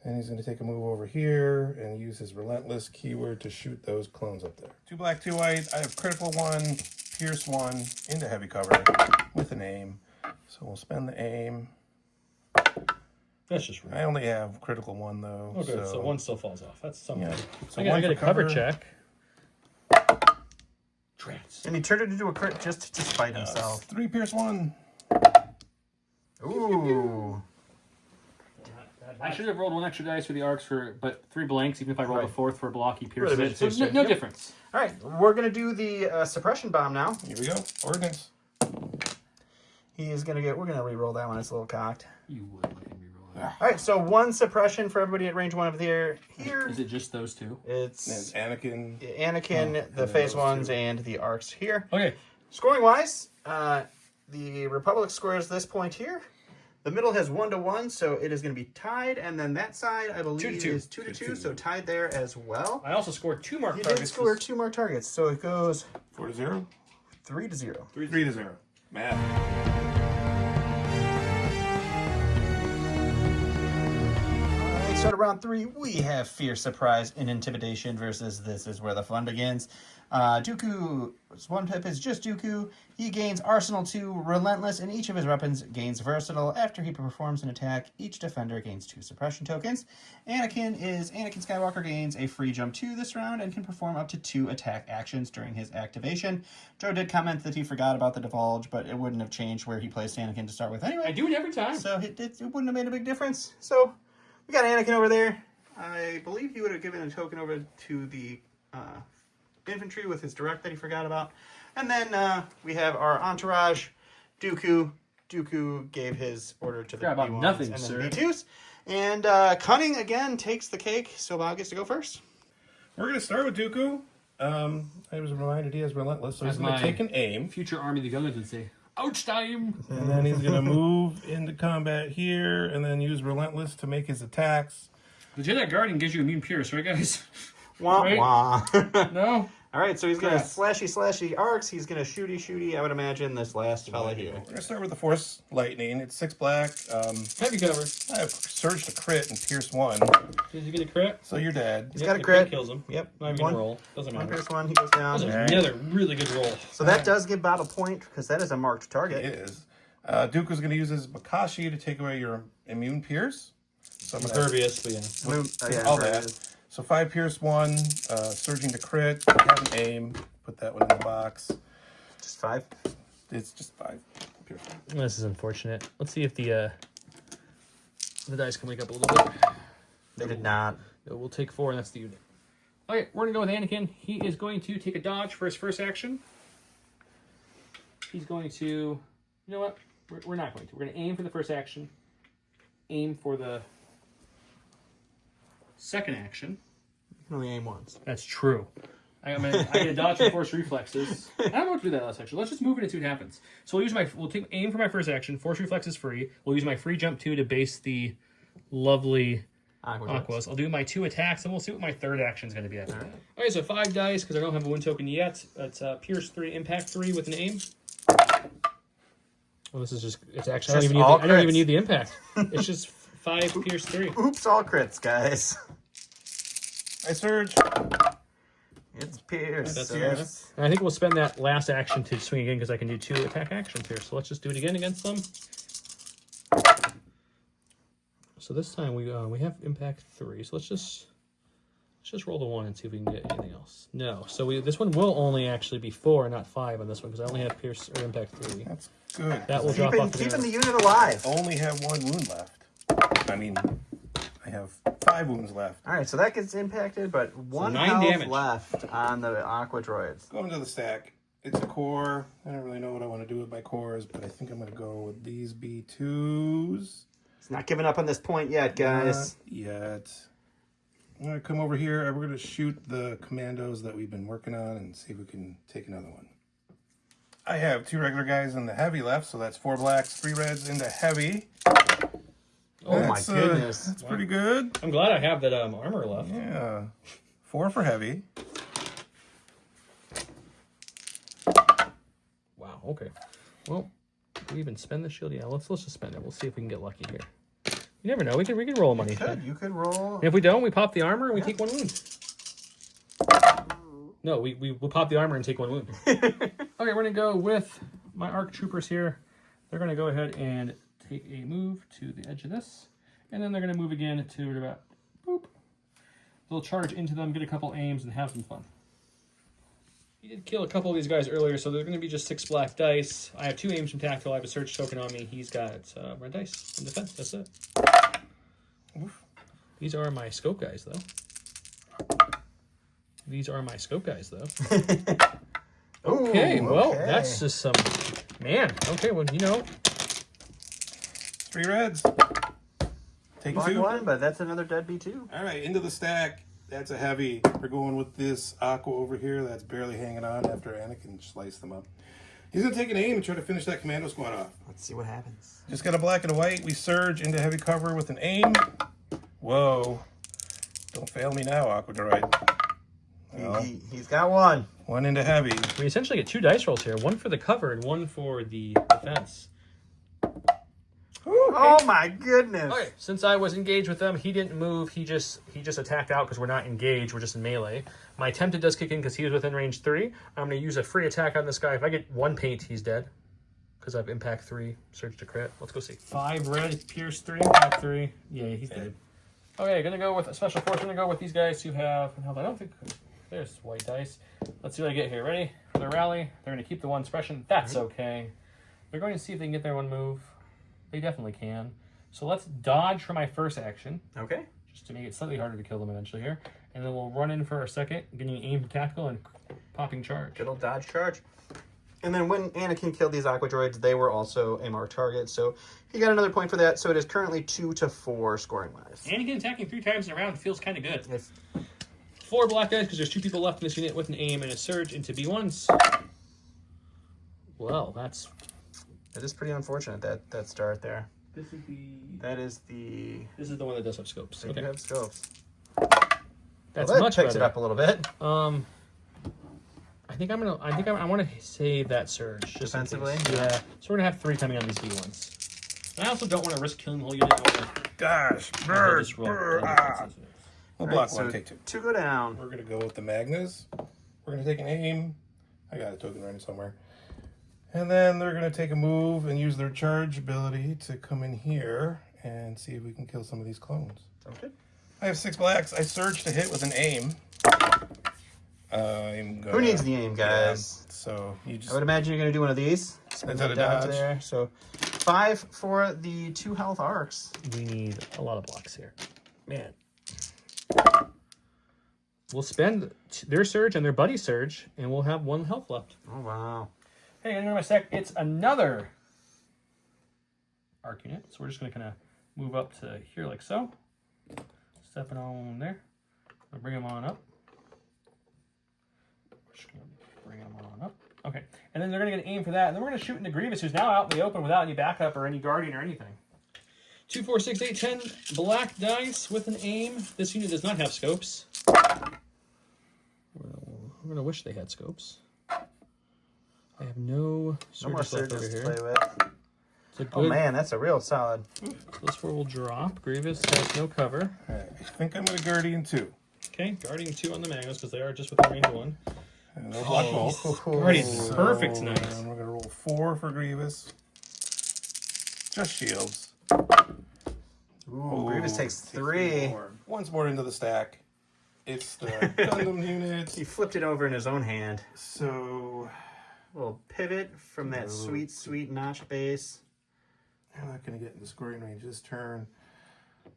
S3: And he's going to take a move over here and use his Relentless keyword to shoot those clones up there. 2 black, 2 white. I have critical 1, pierce 1 into heavy cover with an aim. So we'll spend the aim.
S1: That's just rude.
S3: I only have critical 1 though.
S1: Oh, good. So 1 still falls off. That's something.
S3: Yeah. So
S1: I
S3: one
S1: got
S3: for
S1: a cover
S3: cover.
S1: check. Trance.
S2: And he turned it into a crit just to spite himself.
S3: 3 pierce 1.
S2: Ooh.
S1: I should have rolled 1 extra dice for the arcs but 3 blanks. Even if I rolled a 4th for a block, he pierces
S2: Would've
S1: it.
S2: been
S1: So
S2: too
S1: no
S2: soon.
S1: difference.
S2: All right, we're going to do the suppression bomb now.
S3: Here we go. Ordnance.
S2: He's going to get, we're going to re-roll that one. It's a little cocked.
S1: You would let him reroll that.
S2: All right, so 1 suppression for everybody at range 1 of the air. Here,
S1: Is it just those 2?
S2: it's
S3: And Anakin.
S2: Anakin, the
S3: and
S2: phase
S3: those
S2: 1s,
S3: two.
S2: and the arcs here.
S1: Okay.
S2: Scoring wise, the Republic scores this point here. The middle has 1-1, so it is going to be tied. And then that side, I believe,
S1: 2-2.
S2: is 2-2, so tied there as well.
S1: I also scored 2 mark
S2: You
S1: targets.
S2: did score 2 more targets, so it goes
S3: 4-0.
S2: 3-0.
S3: 3-0. Math.
S2: All right, start of round 3. We have Fear, Surprise, and Intimidation versus This Is Where the Fun Begins. Dooku's 1 pip is just Dooku. He gains Arsenal 2, Relentless, and each of his weapons gains Versatile. After he performs an attack, each defender gains 2 suppression tokens. Anakin Skywalker gains a free jump 2 this round and can perform up to 2 attack actions during his activation. Joe did comment that he forgot about the divulge, but it wouldn't have changed where he placed Anakin to start with anyway.
S1: I do it every time.
S2: So it wouldn't have made a big difference. So we got Anakin over there. I believe he would have given a token over to the infantry with his direct that he forgot about. And then we have our entourage, Dooku. Dooku gave his order to the
S1: Forgot about
S2: B1s
S1: nothing,
S2: and
S1: sir.
S2: then B2s. And Cunning, again, takes the cake, so Bob gets to go first.
S3: We're going to start with Dooku. I was reminded he has Relentless, so he's going to take an aim.
S1: Future Army of the Gunners would say, ouch time!
S3: And then he's going to move into combat here and then use Relentless to make his attacks.
S1: The Jedi Guardian gives you immune pierce, right, guys?
S2: Wah,
S1: Right?
S2: wah.
S1: No?
S2: All right, so he's going to
S1: Crap.
S2: slashy arcs. He's going to shooty. I would imagine this last fella here.
S3: We're going to start with the Force Lightning. It's 6 black.
S1: Heavy cover.
S3: I have Surge to crit and Pierce 1.
S1: Did you get a crit?
S3: So you're dead.
S2: He's got a
S1: the
S2: crit.
S1: Kills him.
S2: Yep.
S1: Not even
S2: One-
S1: roll. Doesn't
S2: One
S1: matter.
S2: pierce 1, he goes down.
S1: That was
S3: Alright.
S1: another really good roll.
S2: So that does give Bob a point, because that is a marked target.
S3: It is. Dooku's going to use his Makashi to take away your immune Pierce. So I'm gonna-
S1: Impervious, but yeah.
S3: all that. So 5 Pierce 1, surging to crit, have an aim, put that one in the box.
S2: Just 5.
S3: It's just 5 Pierce 1.
S1: This is unfortunate. Let's see if the dice can wake up a little bit.
S2: They did not.
S1: We'll take 4, and that's the unit. Okay, we're going to go with Anakin. He is going to take a dodge for his first action. He's going to... You know what? We're not going to. We're going to aim for the first action. Aim for the second action.
S2: You can only aim once.
S1: That's true. I get a dodge for force reflexes. I don't know what to do with that last action. Let's just move it and see what happens. So we'll take aim for my first action. Force reflexes free. We'll use my free jump 2 to base the lovely Aquas. I'll do my 2 attacks, and we'll see what my third action is going to be after that. Okay, so 5 dice, because I don't have a wound token yet. It's Pierce 3, Impact 3 with an aim. Well, this is just... It's actually... I don't even need the impact. It's just 5 Pierce 3.
S2: Oops, all crits, guys.
S3: I surge.
S2: It's Pierce.
S1: That's
S2: so
S1: Pierce.
S2: that's-
S1: And I think we'll spend that last action to swing again, because I can do 2 attack actions here. So let's just do it again against them. So this time we have impact 3. So let's just roll the 1 and see if we can get anything else. No. So this one will only actually be 4, not 5 on this one, because I only have pierce or impact 3.
S3: That's good.
S1: That will drop off.
S2: Keeping the unit alive.
S3: Only have 1 wound left. I mean, I have 5 wounds left.
S2: All right, so that gets impacted, but 1
S1: 9
S2: health
S1: damage.
S2: left on the Aqua Droids.
S3: Going to the stack. It's a core. I don't really know what I want to do with my cores, but I think I'm going to go with these B2s.
S2: It's not giving up on this point yet, guys.
S3: Not yet. I'm going to come over here and we're going to shoot the commandos that we've been working on and see if we can take another one. I have 2 regular guys in the heavy left, so that's 4 blacks, 3 reds into heavy.
S2: Oh my goodness.
S3: That's pretty good.
S1: I'm glad I have that armor left.
S3: Yeah. 4 for heavy.
S1: Wow, okay. Well, do we even spend the shield? Yeah, let's just spend it. We'll see if we can get lucky here. You never know. We can roll money.
S2: You could roll.
S1: And if we don't, we pop the armor and we take 1 wound. No, we'll pop the armor and take 1 wound. Okay, we're going to go with my ARC troopers here. They're going to go ahead and take a move to the edge of this. And then they're going to move again to about, boop. They'll charge into them, get a couple aims, and have some fun. He did kill a couple of these guys earlier, so they're going to be just 6 black dice. I have 2 aims from tactile. I have a search token on me. He's got red dice in defense. That's it. Oof. These are my scope guys, though. Okay,
S2: Ooh,
S1: well,
S2: okay.
S1: that's just some... Man, okay, well, you know...
S3: 3 reds. Take
S2: Black
S3: 2.
S2: 1, but that's another deadbeat too.
S3: All right, into the stack. That's a heavy. We're going with this Aqua over here that's barely hanging on after Anakin sliced them up. He's going to take an aim and try to finish that commando squad off.
S2: Let's see what happens.
S3: Just got a black and a white. We surge into heavy cover with an aim. Whoa. Don't fail me now, Aqua Droid. Well,
S2: He's got 1.
S3: 1 into heavy.
S1: We essentially get 2 dice rolls here. 1 for the cover and 1 for the defense.
S2: Oh my goodness.
S1: Okay, since I was engaged with them, he didn't move. He just attacked out because we're not engaged. We're just in melee. My attempted does kick in because he was within range 3. I'm going to use a free attack on this guy. If I get 1 paint, he's dead. Because I've impact 3, surge to crit. Let's go see. 5 red, pierce 3, impact 3. Yeah, he's dead. Okay, gonna go with a special force. Gonna go with these guys who have. I don't think there's white dice. Let's see what I get here. Ready for the rally? They're gonna keep the 1 suppression. That's okay. They're going to see if they can get their 1 move. They definitely can. So let's dodge for my first action.
S2: Okay.
S1: Just to make it slightly harder to kill them eventually here. And then we'll run in for our second, getting aim tactical and popping charge.
S2: Good old dodge charge. And then when Anakin killed these Aqua Droids, they were also a marked target. So he got another point for that. So it is currently 2-4 scoring-wise.
S1: Anakin attacking 3 times in a round feels kind of good. 4 black dice because there's 2 people left in this unit with an aim and a surge into B1s. Well, that
S2: is pretty unfortunate, that start there.
S1: This is
S2: the
S1: one that does have scopes.
S2: They do have scopes.
S1: That's
S2: well, that
S1: much
S2: picks
S1: better.
S2: it up a little bit.
S1: I want to save that surge just
S2: defensively.
S1: Yeah. So we're gonna have 3 coming on these B1s. I also don't want to risk killing the whole unit.
S3: Gosh, bird. We'll block 1, take 2.
S2: 2 go down.
S3: We're gonna go with the Magnus. We're gonna take an aim. I got a token running somewhere. And then they're gonna take a move and use their charge ability to come in here and see if we can kill some of these clones.
S2: Sounds good.
S3: I have 6 blacks. I surge to hit with an aim.
S2: Who needs the aim, guys?
S3: Yeah, so you just.
S2: I would imagine you're going to do one of these. Spin that down to there. So 5 for the 2 health arcs.
S1: We need a lot of blocks here. Man. We'll spend their surge and their buddy surge, and we'll have 1 health left.
S2: Oh, wow.
S1: Hey, in a sec, it's another arc unit. So we're just going to kind of move up to here like so. Stepping on there. I'll bring them on up. Just gonna bring them on up. Okay. And then they're going to get an aim for that. And then we're going to shoot into Grievous, who's now out in the open without any backup or any guardian or anything. 2, 4, 6, 8, 10 black dice with an aim. This unit does not have scopes. Well, I'm going to wish they had scopes. I have no surges left over
S2: to
S1: here.
S2: play with. Oh man, that's a real solid.
S1: So this 4 will drop. Grievous has no cover.
S3: All right, I think I'm going to Guardian 2.
S1: Okay, Guardian 2 on the Magnus because they are just within range 1.
S3: And no block roll.
S1: Guardian's perfect tonight.
S3: And we're going to roll 4 for Grievous. Just shields.
S2: Ooh, Grievous takes 3.
S3: Once more into the stack. It's the Gundam unit.
S2: He flipped it over in his own hand.
S3: So,
S2: A little pivot from that sweet notch base.
S3: I'm not going to get into scoring range this turn.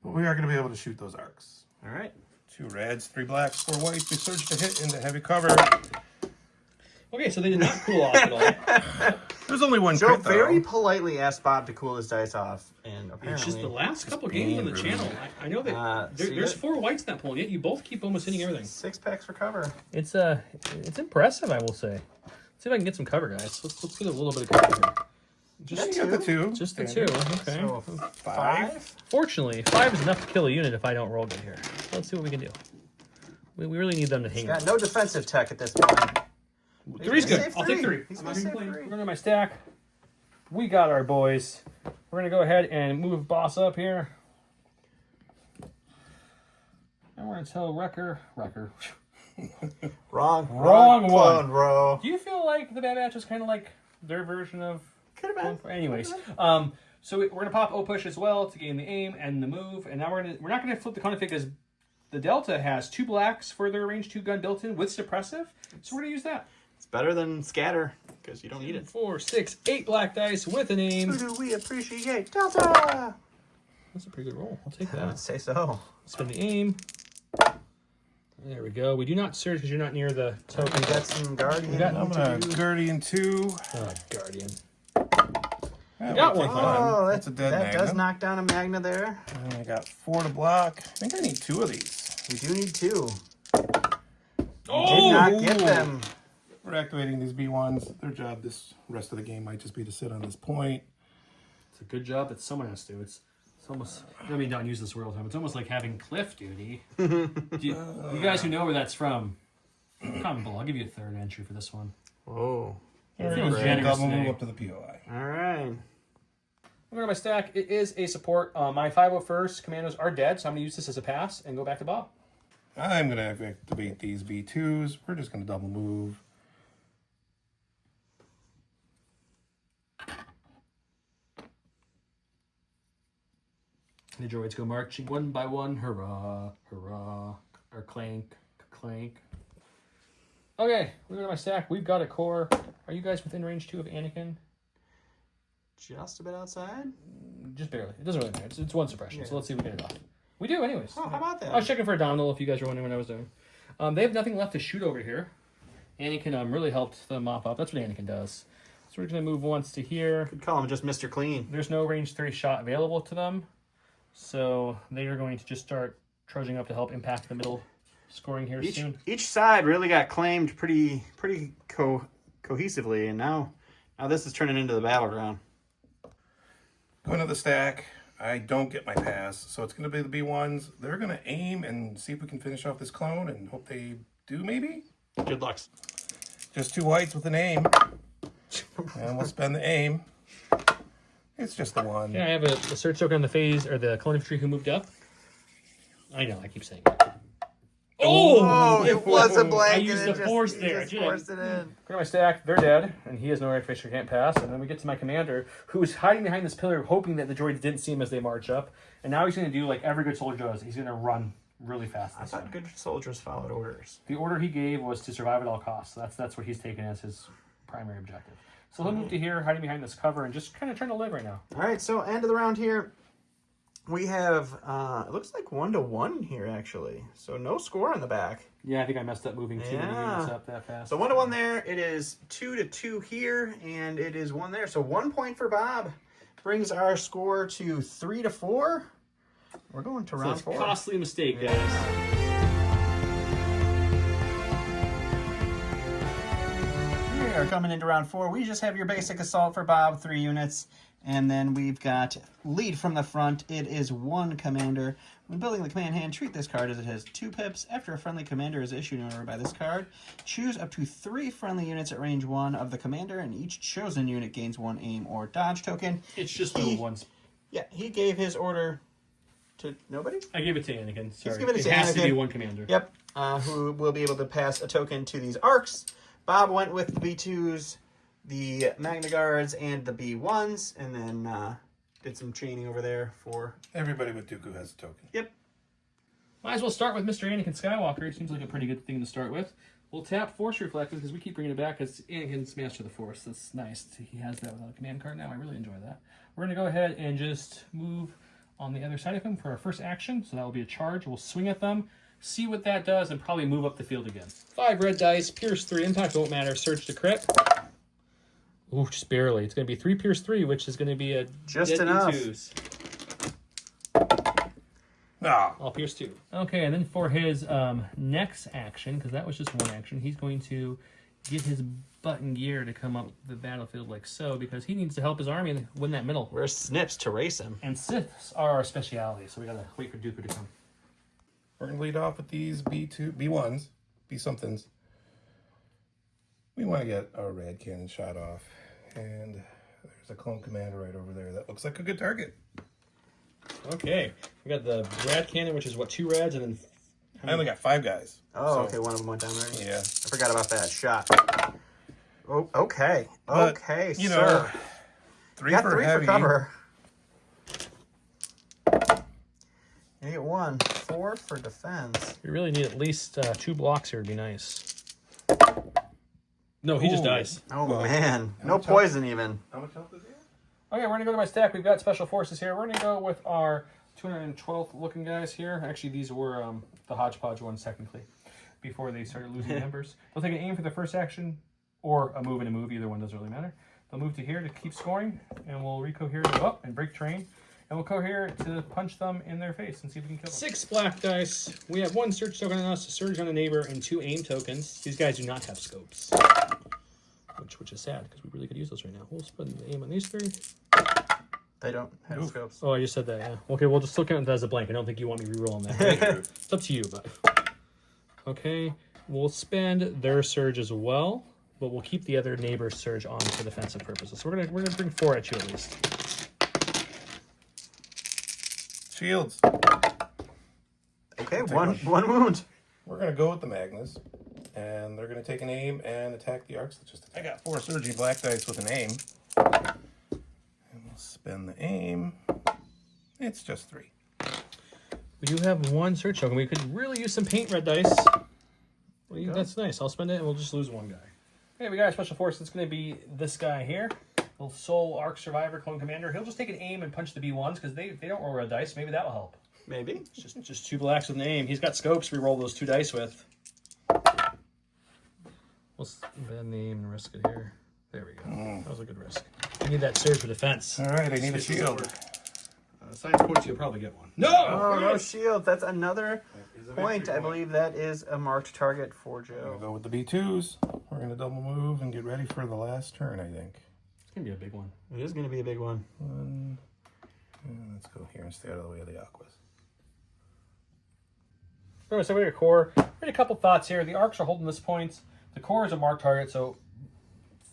S3: But we are going to be able to shoot those arcs.
S2: All right.
S3: 2 reds, 3 blacks, 4 whites. We surge to hit into heavy cover.
S1: Okay, so they did not cool off at all.
S3: There's only 1
S2: Joe
S3: crit, though.
S2: very politely asked Bob to cool his dice off, and apparently
S1: It's just the last couple games on the channel. I know that there's 4 whites in that pool, yet you both keep almost hitting everything.
S2: 6 packs for cover.
S1: It's impressive, I will say. see if I can get some cover, guys. Let's get a little bit of cover here.
S3: Just got the 2.
S1: Just the 2. Okay.
S2: So 5.
S1: Fortunately, 5 is enough to kill a unit if I don't roll good here. Let's see what we can do. We really need them to hang.
S2: Got no defensive tech at this point.
S1: 3's good. I'll take 3.
S2: He's
S1: I'm
S2: gonna
S1: not
S2: save
S1: complaining.
S2: 3.
S1: We're going to my stack. We got our boys. We're going to go ahead and move Boss up here. And we're going to tell Wrecker.
S2: Wrong
S1: one.
S2: clone, bro.
S1: Do you feel like the Bad Batch is kind of like their version of...
S2: Could have been.
S1: Anyways, so we're going to pop O-Push as well to gain the aim and the move. And now we're not going to flip the config because the Delta has 2 blacks for their range 2 gun built in with suppressive. So we're going to use that.
S2: It's better than scatter because you don't need it.
S1: 4, 6, 8 black dice with an aim.
S2: Who do we appreciate? Delta!
S1: That's a pretty good roll. I'll take
S2: I would
S1: that.
S2: say so.
S1: Spin the aim. There we go. We do not surge because you're not near the token.
S2: We got some Guardian.
S1: We got-
S3: I'm going to Guardian 2.
S1: Oh, Guardian.
S3: Yeah,
S1: got
S3: we'll
S1: one.
S3: take
S2: Oh,
S3: That's a dead
S2: that
S3: Magna.
S2: does knock down a Magna there.
S3: And I got 4 to block. I think I need 2 of these.
S2: We do need 2.
S1: Oh!
S2: Did not get them.
S3: We're activating these B1s. Their job this rest of the game might just be to sit on this point.
S1: It's a good job that someone has to. It's almost, I mean, don't use this word all the time. It's almost like having cliff duty. You guys who know where that's from, comment below. I'll give you a 3rd entry for this one.
S2: Whoa.
S1: Feeling generous
S3: Double move
S1: today.
S3: up to the POI.
S2: All right.
S1: I'm going to my stack. It is a support. My 501st commandos are dead, so I'm going to use this as a pass and go back to Bob.
S3: I'm going to activate these B2s. We're just going to double move.
S1: The droids go marching one by one. Hurrah, hurrah, or clank, clank. Okay, we go to my stack. We've got a core. Are you guys within range 2 of Anakin?
S2: Just a bit outside.
S1: Just barely. It doesn't really matter. It's 1 suppression, so let's see if we get it off. We do, anyways.
S2: Oh, how about that?
S1: I was checking for a domino if you guys were wondering what I was doing. They have nothing left to shoot over here. Anakin really helped them mop up. That's what Anakin does. So we're going to move once to here.
S2: Could call him just Mr. Clean.
S1: There's no range 3 shot available to them. So they are going to just start trudging up to help impact the middle scoring here soon.
S2: Each side really got claimed pretty cohesively, and now this is turning into the battleground.
S3: Going to the stack. I don't get my pass, so it's going to be the B1s. They're going to aim and see if we can finish off this clone and hope they do, maybe?
S2: Good luck.
S3: Just 2 whites with an aim. And we'll spend the aim. It's just the 1.
S1: Yeah, I have a search token on the phase, or the clone infantry who moved up. I know, I keep saying it.
S2: Oh, it was a blank.
S1: I used the force there.
S2: Just forced it in.
S1: Go to my stack, they're dead, and he has no range fisher can't pass. And then we get to my commander, who's hiding behind this pillar, hoping that the droids didn't see him as they march up. And now he's going to do like every good soldier does. He's going to run really fast.
S2: I thought good soldiers followed orders.
S1: The order he gave was to survive at all costs. That's what he's taken as his primary objective. So he'll move to here, hiding behind this cover, and just kind of trying to live right now.
S2: All right, so end of the round here. We have, it looks like 1-1 here, actually. So no score on the back.
S1: Yeah, I think I messed up moving too many units up that fast.
S2: So 1-1 there. It is 2-2 here, and it is 1 there. So 1 point for Bob brings our score to 3-4. We're going to round 4.
S1: Costly mistake, guys.
S2: We are coming into round 4. We just have your basic assault for Bob, 3 units. And then we've got lead from the front. It is 1 commander. When building the command hand, treat this card as it has 2 pips. After a friendly commander is issued an order by this card, choose up to 3 friendly units at range 1 of the commander, and each chosen unit gains 1 aim or dodge token.
S1: It's just little ones.
S2: Yeah, he gave his order to nobody?
S1: I gave it to Anakin. Sorry.
S2: Give it to
S1: has to be
S2: Anakin.
S1: 1 commander.
S2: Yep, who will be able to pass a token to these arcs. Bob went with the B2s, the Magna Guards, and the B1s, and then did some chaining over there for...
S3: Everybody with Dooku has a token.
S2: Yep.
S1: Might as well start with Mr. Anakin Skywalker. It seems like a pretty good thing to start with. We'll tap Force Reflective because we keep bringing it back because Anakin's Master of the Force. That's nice. He has that without a command card now. I really enjoy that. We're going to go ahead and just move on the other side of him for our first action. So that will be a charge. We'll swing at them, see what that does, and probably move up the field again. 5 red dice, Pierce 3, Impact won't matter, Surge to crit. Ooh, just barely. It's going to be 3 Pierce 3, which is going to be a
S2: Just
S1: deadly
S2: enough.
S1: 2s.
S3: No.
S1: I'll Pierce 2. Okay, and then for his next action, because that was just 1 action, he's going to get his butt in gear to come up the battlefield like so, because he needs to help his army and win that middle.
S2: Where's Snips to race him?
S1: And Siths are our speciality, so we gotta wait for Dooku to come.
S3: We're going to lead off with these B1s, B-somethings. We want to get our rad cannon shot off. And there's a clone commander right over there. That looks like a good target.
S1: Okay, we got the rad cannon, which is what, 2 rads, and then
S3: I only got 5 guys.
S2: Oh,
S3: so,
S2: okay, one of them went down already.
S3: Yeah.
S2: I forgot about that shot. Oh, okay.
S3: But,
S2: Okay,
S3: you
S2: sir.
S3: know, 3
S2: You got
S3: for
S2: 3
S3: heavy.
S2: for cover. You get 1. 4 for defense.
S1: we really need at least 2 blocks here. Would be nice. No, he just
S3: Ooh.
S1: dies.
S2: Oh,
S3: Well,
S2: man. No
S3: much health?
S2: poison even.
S3: How much health is he?
S1: Okay, we're gonna go to my stack. We've got special forces here. We're gonna go with our 212th looking guys here. Actually, these were the hodgepodge ones technically, before they started losing members. They'll take an aim for the first action, or a move and a move. Either one doesn't really matter. They'll move to here to keep scoring, and we'll recohere to go up and break terrain. And we'll cohere to punch them in their face and see if we can kill them. 6 black dice. We have 1 surge token on us, a surge on a neighbor, and 2 aim tokens. These guys do not have scopes, which is sad because we really could use those right now. We'll spend the aim on these 3.
S2: They don't have scopes.
S1: Oh, I just said that, yeah. Okay, we'll just look at it as a blank. I don't think you want me re-rolling that. Right? It's up to you, but... Okay, we'll spend their surge as well, but we'll keep the other neighbor's surge on for defensive purposes. So we're gonna bring 4 at you at least.
S3: Shields.
S2: Okay, one wound.
S3: We're going to go with the Magnus. And they're going to take an aim and attack the arcs. I got 4 surging black dice with an aim. And we'll spend the aim. It's just 3.
S1: We do have 1 surge token. We could really use some paint red dice. Well, that's nice. I'll spend it and we'll just lose 1 guy. Okay, we got a special force. It's going to be this guy here. The Soul Arc Survivor Clone Commander. He'll just take an aim and punch the B1s because they don't roll red dice. Maybe that'll help.
S2: Maybe.
S1: It's just 2 blacks with an aim. He's got scopes we roll those 2 dice with. We'll spend the aim and risk it here. There we go. That was a good risk. I need that surge for defense.
S3: All right, I need a shield.
S1: Science points, you'll probably get one. No!
S2: Oh, no shield. That's another point. I believe that is a marked target for
S3: We'll
S2: Joe.
S3: go with the B2s. We're going to double move and get ready for the last turn, I think.
S1: It's going to be a big one.
S2: It is going to be a big one.
S3: And let's go here and stay out of the way of the aquas.
S1: All right, so we got a core. We had a couple thoughts here. The arcs are holding this point. The core is a marked target, so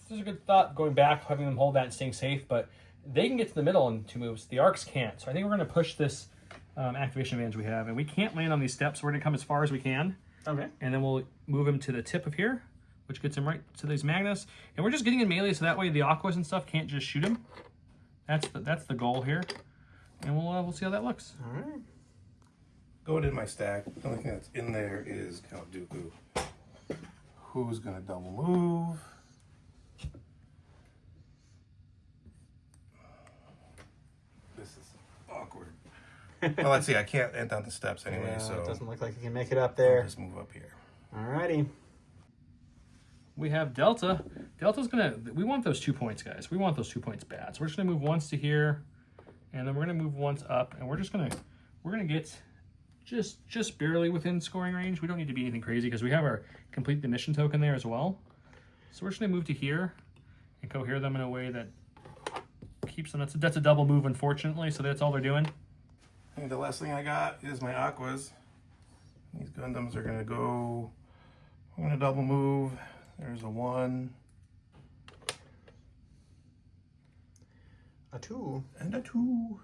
S1: there's a good thought going back, having them hold that and staying safe, but they can get to the middle in 2 moves. The arcs can't. So I think we're going to push this activation advantage we have, and we can't land on these steps. We're going to come as far as we can.
S2: Okay.
S1: And then we'll move him to the tip of here, which gets him right to these Magnus. And we're just getting in melee, so that way the aquas and stuff can't just shoot him. That's the goal here. And we'll see how that looks.
S2: All right.
S3: Going in my stack, the only thing that's in there is Count Dooku. Who's going to double move? This is awkward. Well, let's see. I can't end on the steps anyway,
S2: Yeah,
S3: so
S2: it doesn't look like you can make it up
S3: I'll
S2: there.
S3: just move up here.
S2: Alrighty.
S1: We have Delta. Delta's we want those 2 points, guys. We want those 2 points bad. So we're just gonna move once to here, and then we're gonna move once up, and we're gonna get just barely within scoring range. We don't need to be anything crazy because we have our complete the mission token there as well. So we're just gonna move to here and cohere them in a way that keeps them. That's a double move, unfortunately. So that's all they're doing.
S3: And the last thing I got is my aquas. These Gundams are going to go. I'm going to double move. There's a 1
S2: A 2.
S3: and a 2.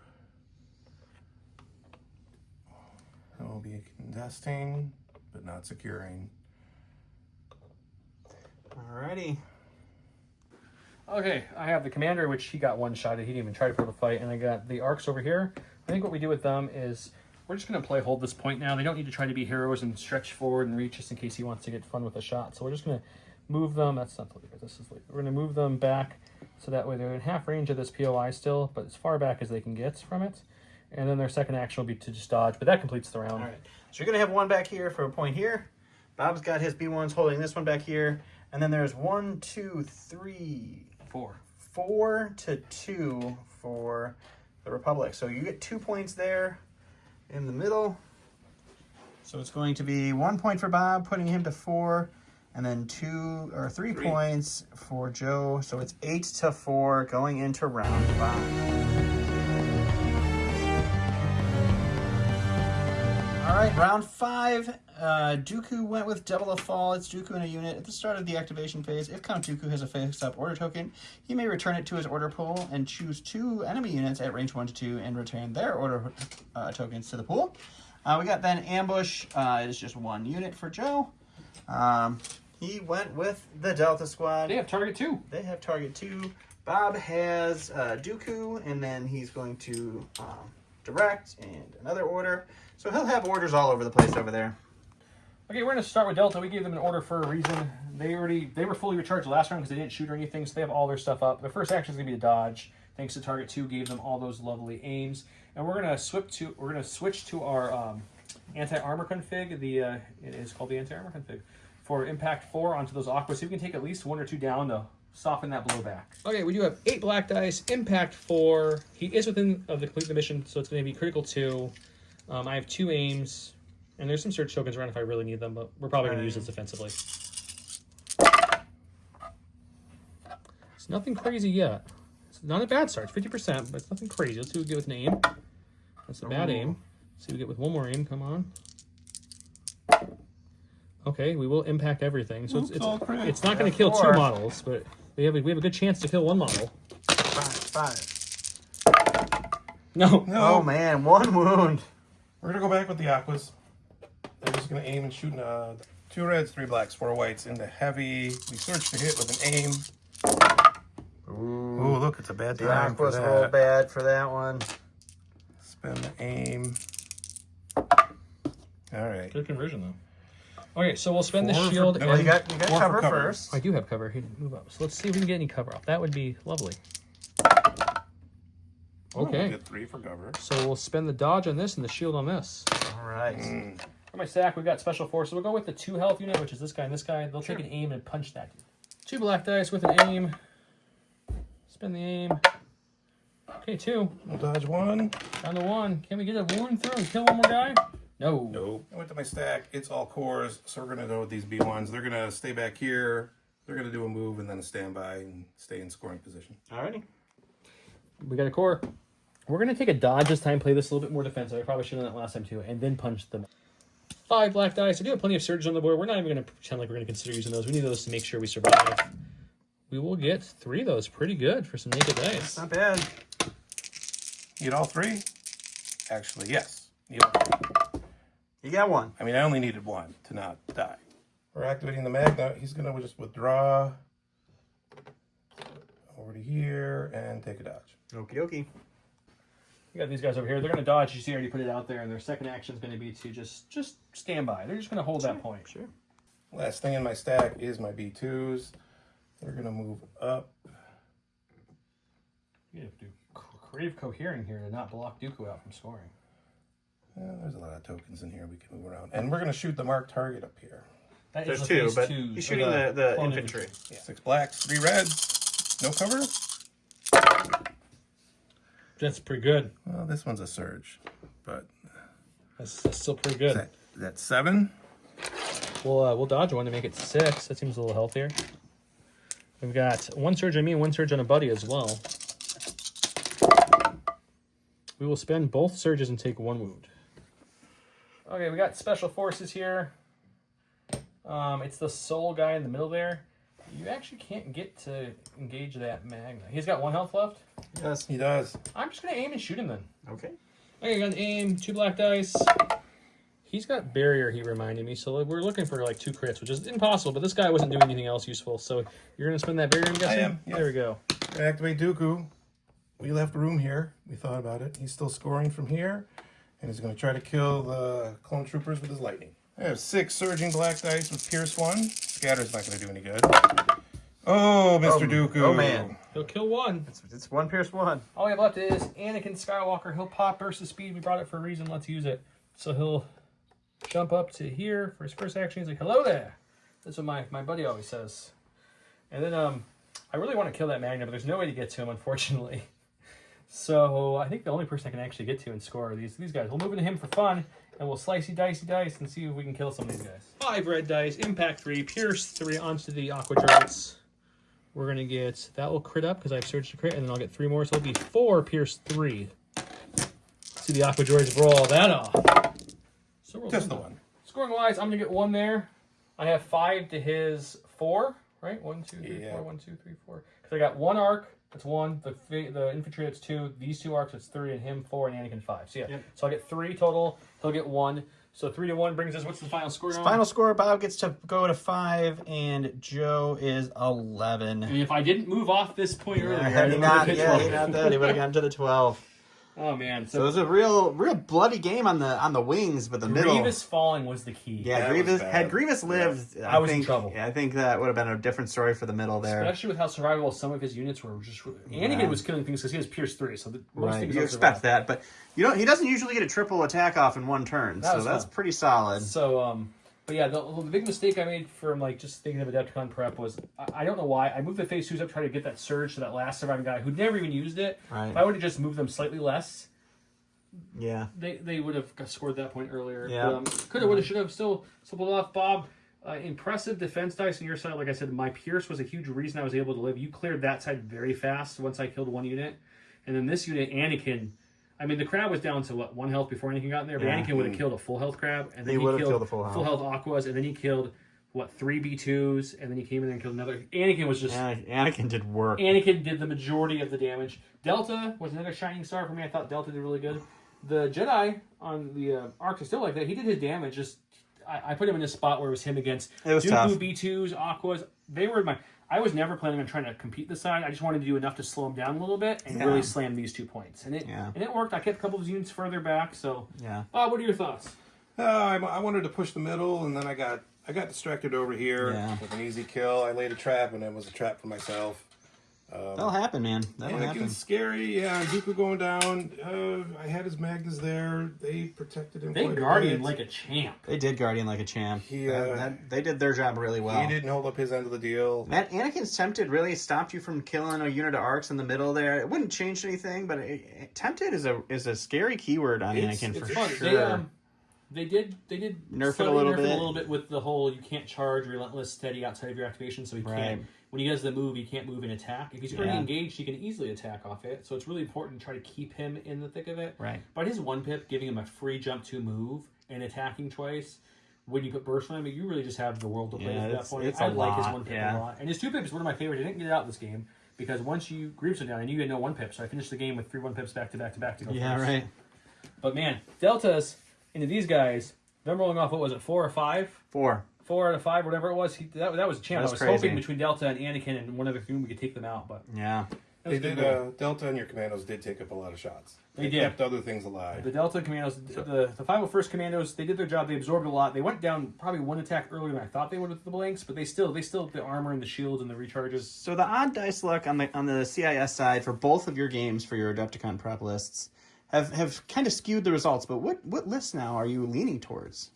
S3: I will be contesting, but not securing.
S2: Alrighty.
S1: Okay, I have the commander, which he got one-shotted. He didn't even try to put a fight. And I got the arcs over here. I think what we do with them is we're just going to hold this point now. They don't need to try to be heroes and stretch forward and reach just in case he wants to get fun with a shot. So we're just going to move them. That's not the leader. This is the leader. We're going to move them back so that way they're in half range of this POI still, but as far back as they can get from it. And then their second action will be to just dodge, but that completes the round.
S2: All right. So you're going to have 1 back here for a point here. Bobb's got his B1s holding this one back here. And then there's 1, 2, 3, 4 to 2 for the Republic. So you get 2 points there in the middle. So it's going to be 1 point for Bob, putting him to 4. And then 3 points for Joe. So it's 8-4 going into round 5. All right, round 5. Dooku went with double a fall. It's Dooku in a unit. At the start of the activation phase, if Count Dooku has a face-up order token, he may return it to his order pool and choose 2 enemy units at range 1 to 2 and return their order tokens to the pool. We got then Ambush. It is just 1 unit for Joe. He went with the Delta Squad.
S1: They have target 2.
S2: They have target 2. Bob has Dooku, and then he's going to direct and another order. So he'll have orders all over the place over there.
S1: Okay, we're going to start with Delta. We gave them an order for a reason. They were fully recharged last round because they didn't shoot or anything, so they have all their stuff up. Their first action is going to be a dodge. Thanks to target 2, gave them all those lovely aims. And we're going to switch to our anti-armor config. It is called the anti-armor config for impact 4 onto those aquas. So you can take at least 1 or 2 down to soften that blowback. Okay, we do have 8 black dice, impact 4. He is within of the complete the mission, so it's going to be critical 2. I have 2 aims, and there's some search tokens around if I really need them, but we're probably going to use this defensively. It's nothing crazy yet. It's not a bad start. It's 50%, but it's nothing crazy. Let's see what we get with an aim. That's a bad aim. Let's see what we get with one more aim. Come on. Okay, we will impact everything. So it's not going to kill 2 models, but we have a good chance to kill 1 model.
S2: 5.
S1: No.
S2: Oh man, 1 wound.
S3: We're going to go back with the aquas. They're just going to aim and shoot 2 reds, 3 blacks, 4 whites into heavy. We search to hit with an aim.
S2: Ooh,
S3: Oh, look, it's a bad
S2: the
S3: time for
S2: aquas
S3: that.
S2: roll bad for that one.
S3: Spin the aim. All right.
S1: Good conversion, though. Okay, so we'll spend the
S3: 4 for-
S1: shield.
S3: no,
S2: Well, you got
S3: Four
S2: cover
S3: for cover.
S2: first.
S1: I do have cover. He didn't move up. So let's see if we can get any cover off. That would be lovely. Okay.
S3: We'll get 3 for cover.
S1: So we'll spend the dodge on this and the shield on this.
S2: All right.
S1: For my stack, we've got special force. So we'll go with the 2 health unit, which is this guy and this guy. They'll take an aim and punch that dude. 2 black dice with an aim. Spin the aim. Okay, 2.
S3: We'll dodge 1.
S1: Down to 1. Can we get a wound through and kill 1 more guy? No.
S3: Nope. I went to my stack. It's all cores, so we're going to go with these B1s. They're going to stay back here. They're going to do a move and then a standby and stay in scoring position.
S2: Alrighty.
S1: We got a core. We're going to take a dodge this time, play this a little bit more defensive. I probably should have done that last time too, and then punch them. 5 black dice. I do have plenty of surges on the board. We're not even going to pretend like we're going to consider using those. We need those to make sure we survive. We will get 3 of those. Pretty good for some naked dice.
S2: Not bad.
S3: Need all 3? Actually, yes. Need all 3.
S2: You got 1.
S3: I mean, I only needed 1 to not die. We're activating the magna. He's going to just withdraw over to here and take a dodge.
S2: Okie dokie.
S1: We got these guys over here. They're going to dodge. You see, I already put it out there, and their second action is going to be to just stand by. They're just going to hold that point.
S2: Sure.
S3: Last thing in my stack is my B2s. They're going to move up.
S1: You have to do creative cohering here to not block Dooku out from scoring.
S3: There's a lot of tokens in here we can move around. And we're going to shoot the marked target up here.
S1: That
S2: There's
S1: is
S2: 2,
S1: phase
S2: but
S1: 2,
S2: he's
S1: or
S2: shooting the
S1: clone
S2: infantry.
S3: Yeah. 6 blacks, 3 reds. No cover?
S1: That's pretty good.
S3: Well, this one's a surge. But
S1: That's still pretty good.
S3: that's 7.
S1: We'll dodge 1 to make it 6. That seems a little healthier. We've got 1 surge on me and 1 surge on a buddy as well. We will spend both surges and take 1 wound. Okay, we got special forces here. It's the soul guy in the middle there. You actually can't get to engage that magna. He's got 1 health left.
S2: Yes.
S3: He does.
S1: I'm just going to aim and shoot him then.
S2: Okay.
S1: Okay, I got an aim, 2 black dice. He's got barrier, he reminded me, so we're looking for like 2 crits, which is impossible, but this guy wasn't doing anything else useful, so you're going to spend that barrier, I'm guessing?
S3: I am, yes.
S1: There we go.
S3: Gonna activate Dooku. We left room here. We thought about it. He's still scoring from here, and he's going to try to kill the clone troopers with his lightning. I have 6 surging black dice with Pierce 1. Scatter's not going to do any good. Oh, Mr. Dooku.
S2: Oh, man.
S1: He'll kill 1.
S2: It's 1 pierce 1.
S1: All we have left is Anakin Skywalker. He'll pop burst of speed. We brought it for a reason. Let's use it. So he'll jump up to here for his first action. He's like, hello there. That's what my buddy always says. And then I really want to kill that Magna, but there's no way to get to him, unfortunately. So I think the only person I can actually get to and score are these guys. We'll move into him for fun, and we'll slicey dicey dice and see if we can kill some of these guys. 5 red dice, impact 3, pierce 3 onto the aqua droids. We're going to get, that will crit up because I've searched a crit, and then I'll get 3 more, so it'll be 4 pierce 3. See the aqua droids roll that off. So
S3: Just the one.
S1: Scoring wise, I'm going to get 1 there. I have 5 to his 4, right? 1, 2, 3, 4, 1, 2, 3, 4. Because I got 1 arc, that's 1. The infantry, that's 2. These 2 arcs, that's 3, and him 4, and Anakin 5. So yeah, so I'll get 3 total. He'll get 1. So 3 to 1 brings us, what's the final score now?
S2: Final score, Bob gets to go to 5, and Joe is 11.
S1: And if I didn't move off this point earlier,
S2: Had he not that, he would have gotten to the 12.
S1: Oh man!
S2: So it was a real bloody game on the wings, but the middle.
S1: Grievous falling was the key.
S2: Yeah, Grievous lived,
S1: I was in trouble.
S2: Yeah, I think that would have been a different story for the middle there.
S1: Especially with how survivable some of his units were. Just Anakin was killing things because he has Pierce 3, so most things
S2: you expect that, but he doesn't usually get a triple attack off in one turn, so that's pretty solid.
S1: So but yeah, the big mistake I made from just thinking of Adepticon prep was I don't know why I moved the phase 2s up trying to get that surge to that last surviving guy who'd never even used it.
S2: Right.
S1: If I would have just moved them slightly less.
S2: Yeah,
S1: they would have scored that point earlier.
S2: Yeah,
S1: could have, would have, should have, still pulled off. Bob, impressive defense dice on your side. Like I said, my Pierce was a huge reason I was able to live. You cleared that side very fast once I killed 1 unit, and then this unit, Anakin. I mean, the crab was down to 1 health before Anakin got in there, but Anakin would have killed a full health crab, and then he killed
S2: the full
S1: health aquas, and then he killed 3 B2s, and then he came in there and killed another. Anakin was just
S2: Anakin did work.
S1: Anakin did the majority of the damage. Delta was another shining star for me. I thought Delta did really good. The Jedi on the arcs are still like that. He did his damage. Just I put him in a spot where it was him against Dooku, B2s, Aquas. They were I was never planning on trying to compete the side. I just wanted to do enough to slow him down a little bit and really slam these 2 points. And it worked. I kept a couple of units further back. So Bob, what are your thoughts?
S3: I wanted to push the middle, and then I got distracted over here with an easy kill. I laid a trap, and it was a trap for myself.
S2: That'll happen, man. That'll happen.
S3: Anakin's scary. Yeah, Dooku going down. I had his Magnus there. They protected him.
S1: They guardian like a champ.
S2: They did guardian like a champ. They did their job really well.
S3: He didn't hold up his end of the deal.
S2: That Anakin's Tempted really stopped you from killing a unit of arcs in the middle there. It wouldn't change anything, but Tempted is a scary keyword on Anakin for sure.
S1: They did
S2: nerf it a little
S1: bit with the whole you can't charge relentless steady outside of your activation, so he can't. When he does the move, he can't move and attack. If he's already engaged, he can easily attack off it. So it's really important to try to keep him in the thick of it.
S2: Right.
S1: But his 1-pip, giving him a free jump to move and attacking twice, when you put burst on him, you really just have the world to play with at that point. I like his 1-pip a lot. And his 2-pip is one of my favorites. I didn't get it out this game because once you Grieves him down, and you get no 1-pip. So I finished the game with 3 1-pips back to back to back to go first.
S2: Right.
S1: But man, Deltas into these guys, them rolling off, what was it, 4 or 5?
S2: 4.
S1: 4 out of 5, whatever it was. That was a champ. I was
S2: crazy.
S1: hoping between Delta and Anakin and one other thing we could take them out, but
S3: They did. Delta and your commandos did take up a lot of shots.
S1: They did.
S3: Kept other things alive.
S1: The Delta commandos, the 501st commandos, they did their job. They absorbed a lot. They went down probably 1 attack earlier than I thought they would with the blanks, but they still have the armor and the shields and the recharges.
S2: So the odd dice luck on the CIS side for both of your games for your Adepticon prep lists have kind of skewed the results. But what lists now are you leaning towards?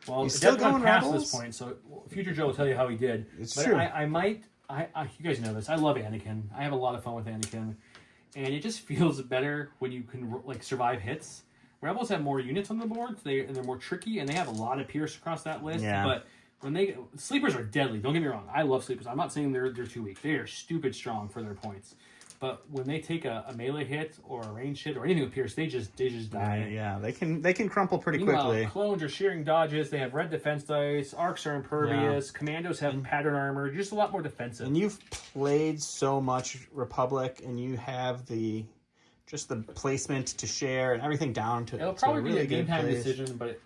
S1: Well,
S2: he's still going
S1: past
S2: Rebels?
S1: this point, so Future Joe will tell you how he did.
S2: It's
S1: but
S2: true.
S1: I might. You guys know this. I love Anakin. I have a lot of fun with Anakin, and it just feels better when you can survive hits. Rebels have more units on the board, and they're more tricky, and they have a lot of Pierce across that list.
S2: Yeah.
S1: But when sleepers are deadly. Don't get me wrong. I love sleepers. I'm not saying they're too weak. They are stupid strong for their points. But when they take a melee hit or a range hit or anything with Pierce, they just die.
S2: Yeah, they can crumple pretty
S1: Meanwhile,
S2: quickly.
S1: Clones are shearing dodges. They have red defense dice. Arcs are impervious. Commandos have pattern armor. Just a lot more defensive.
S2: And you've played so much Republic, and you have the placement to share and everything down to.
S1: It'll probably
S2: to
S1: be
S2: really
S1: a game
S2: good
S1: time
S2: place.
S1: decision, but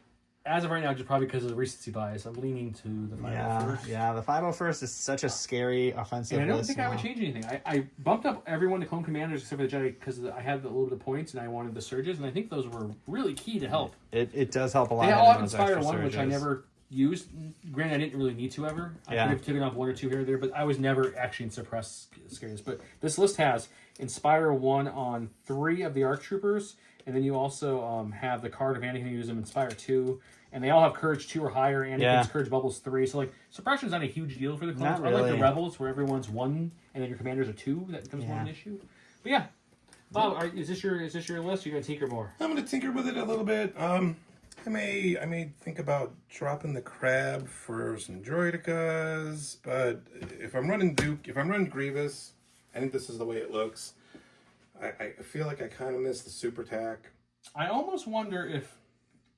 S1: as of right now, just probably because of the recency bias, I'm leaning to the 501st.
S2: Yeah, the 501st is such a scary offensive
S1: And I don't
S2: list
S1: think I would change anything. I bumped up everyone to Clone Commanders except for the Jedi because I had a little bit of points and I wanted the surges, and I think those were really key to help.
S2: It does help a lot.
S1: They all have
S2: those
S1: Inspire
S2: extra
S1: 1, which I
S2: surges.
S1: never used. Granted, I didn't really need to ever. I could have taken off 1 or 2 here or there, but I was never actually in Suppress Scares. But this list has Inspire 1 on 3 of the ARC Troopers, and then you also have the card of Anakin use them, Inspire 2, and they all have Courage 2 or higher. Anakin's Courage Bubbles 3. So, Suppression's not a huge deal for the clones.
S2: Not really.
S1: Unlike the Rebels, where everyone's 1, and then your commanders are 2, that becomes more of an issue. But yeah. Bob, is this your list? Or are you going to tinker more?
S3: I'm going to tinker with it a little bit. I may think about dropping the crab for some Droidicas, but if I'm running Grievous, I think this is the way it looks. I feel like I kind of miss the super tack.
S1: I almost wonder if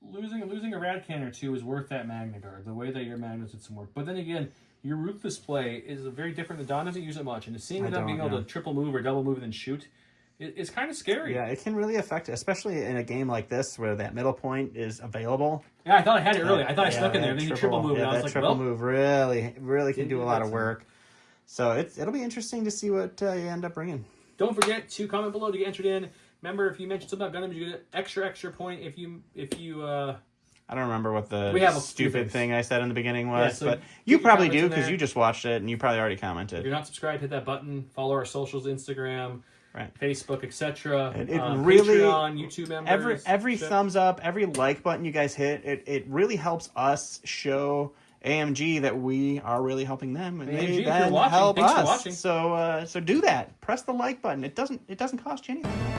S1: losing a rad can or two is worth that Magna Guard, the way that your Magnus did some work. But then again, your Ruthless play is very different. The Don doesn't use it much, and seeing it being able to triple move or double move and then shoot is kind of scary.
S2: Yeah, it can really affect it, especially in a game like this where that middle point is available.
S1: Yeah, I thought I had it early. I thought I stuck in there. Then you triple move, and I was like,
S2: triple move really can do a lot of work. So it'll be interesting to see what you end up bringing.
S1: Don't forget to comment below to get entered in. Remember, if you mention something about Gundams, you get an extra point if you
S2: I don't remember what the stupid thing I said in the beginning was,
S1: so
S2: but you probably do because you just watched it and you probably already commented.
S1: If you're not subscribed, hit that button. Follow our socials, Instagram, Facebook, etc.
S2: It really,
S1: Patreon, YouTube members.
S2: Every thumbs up, every like button you guys hit, it really helps us show AMG that we are really helping them, and they then help us. So do that. Press the like button. It doesn't cost you anything.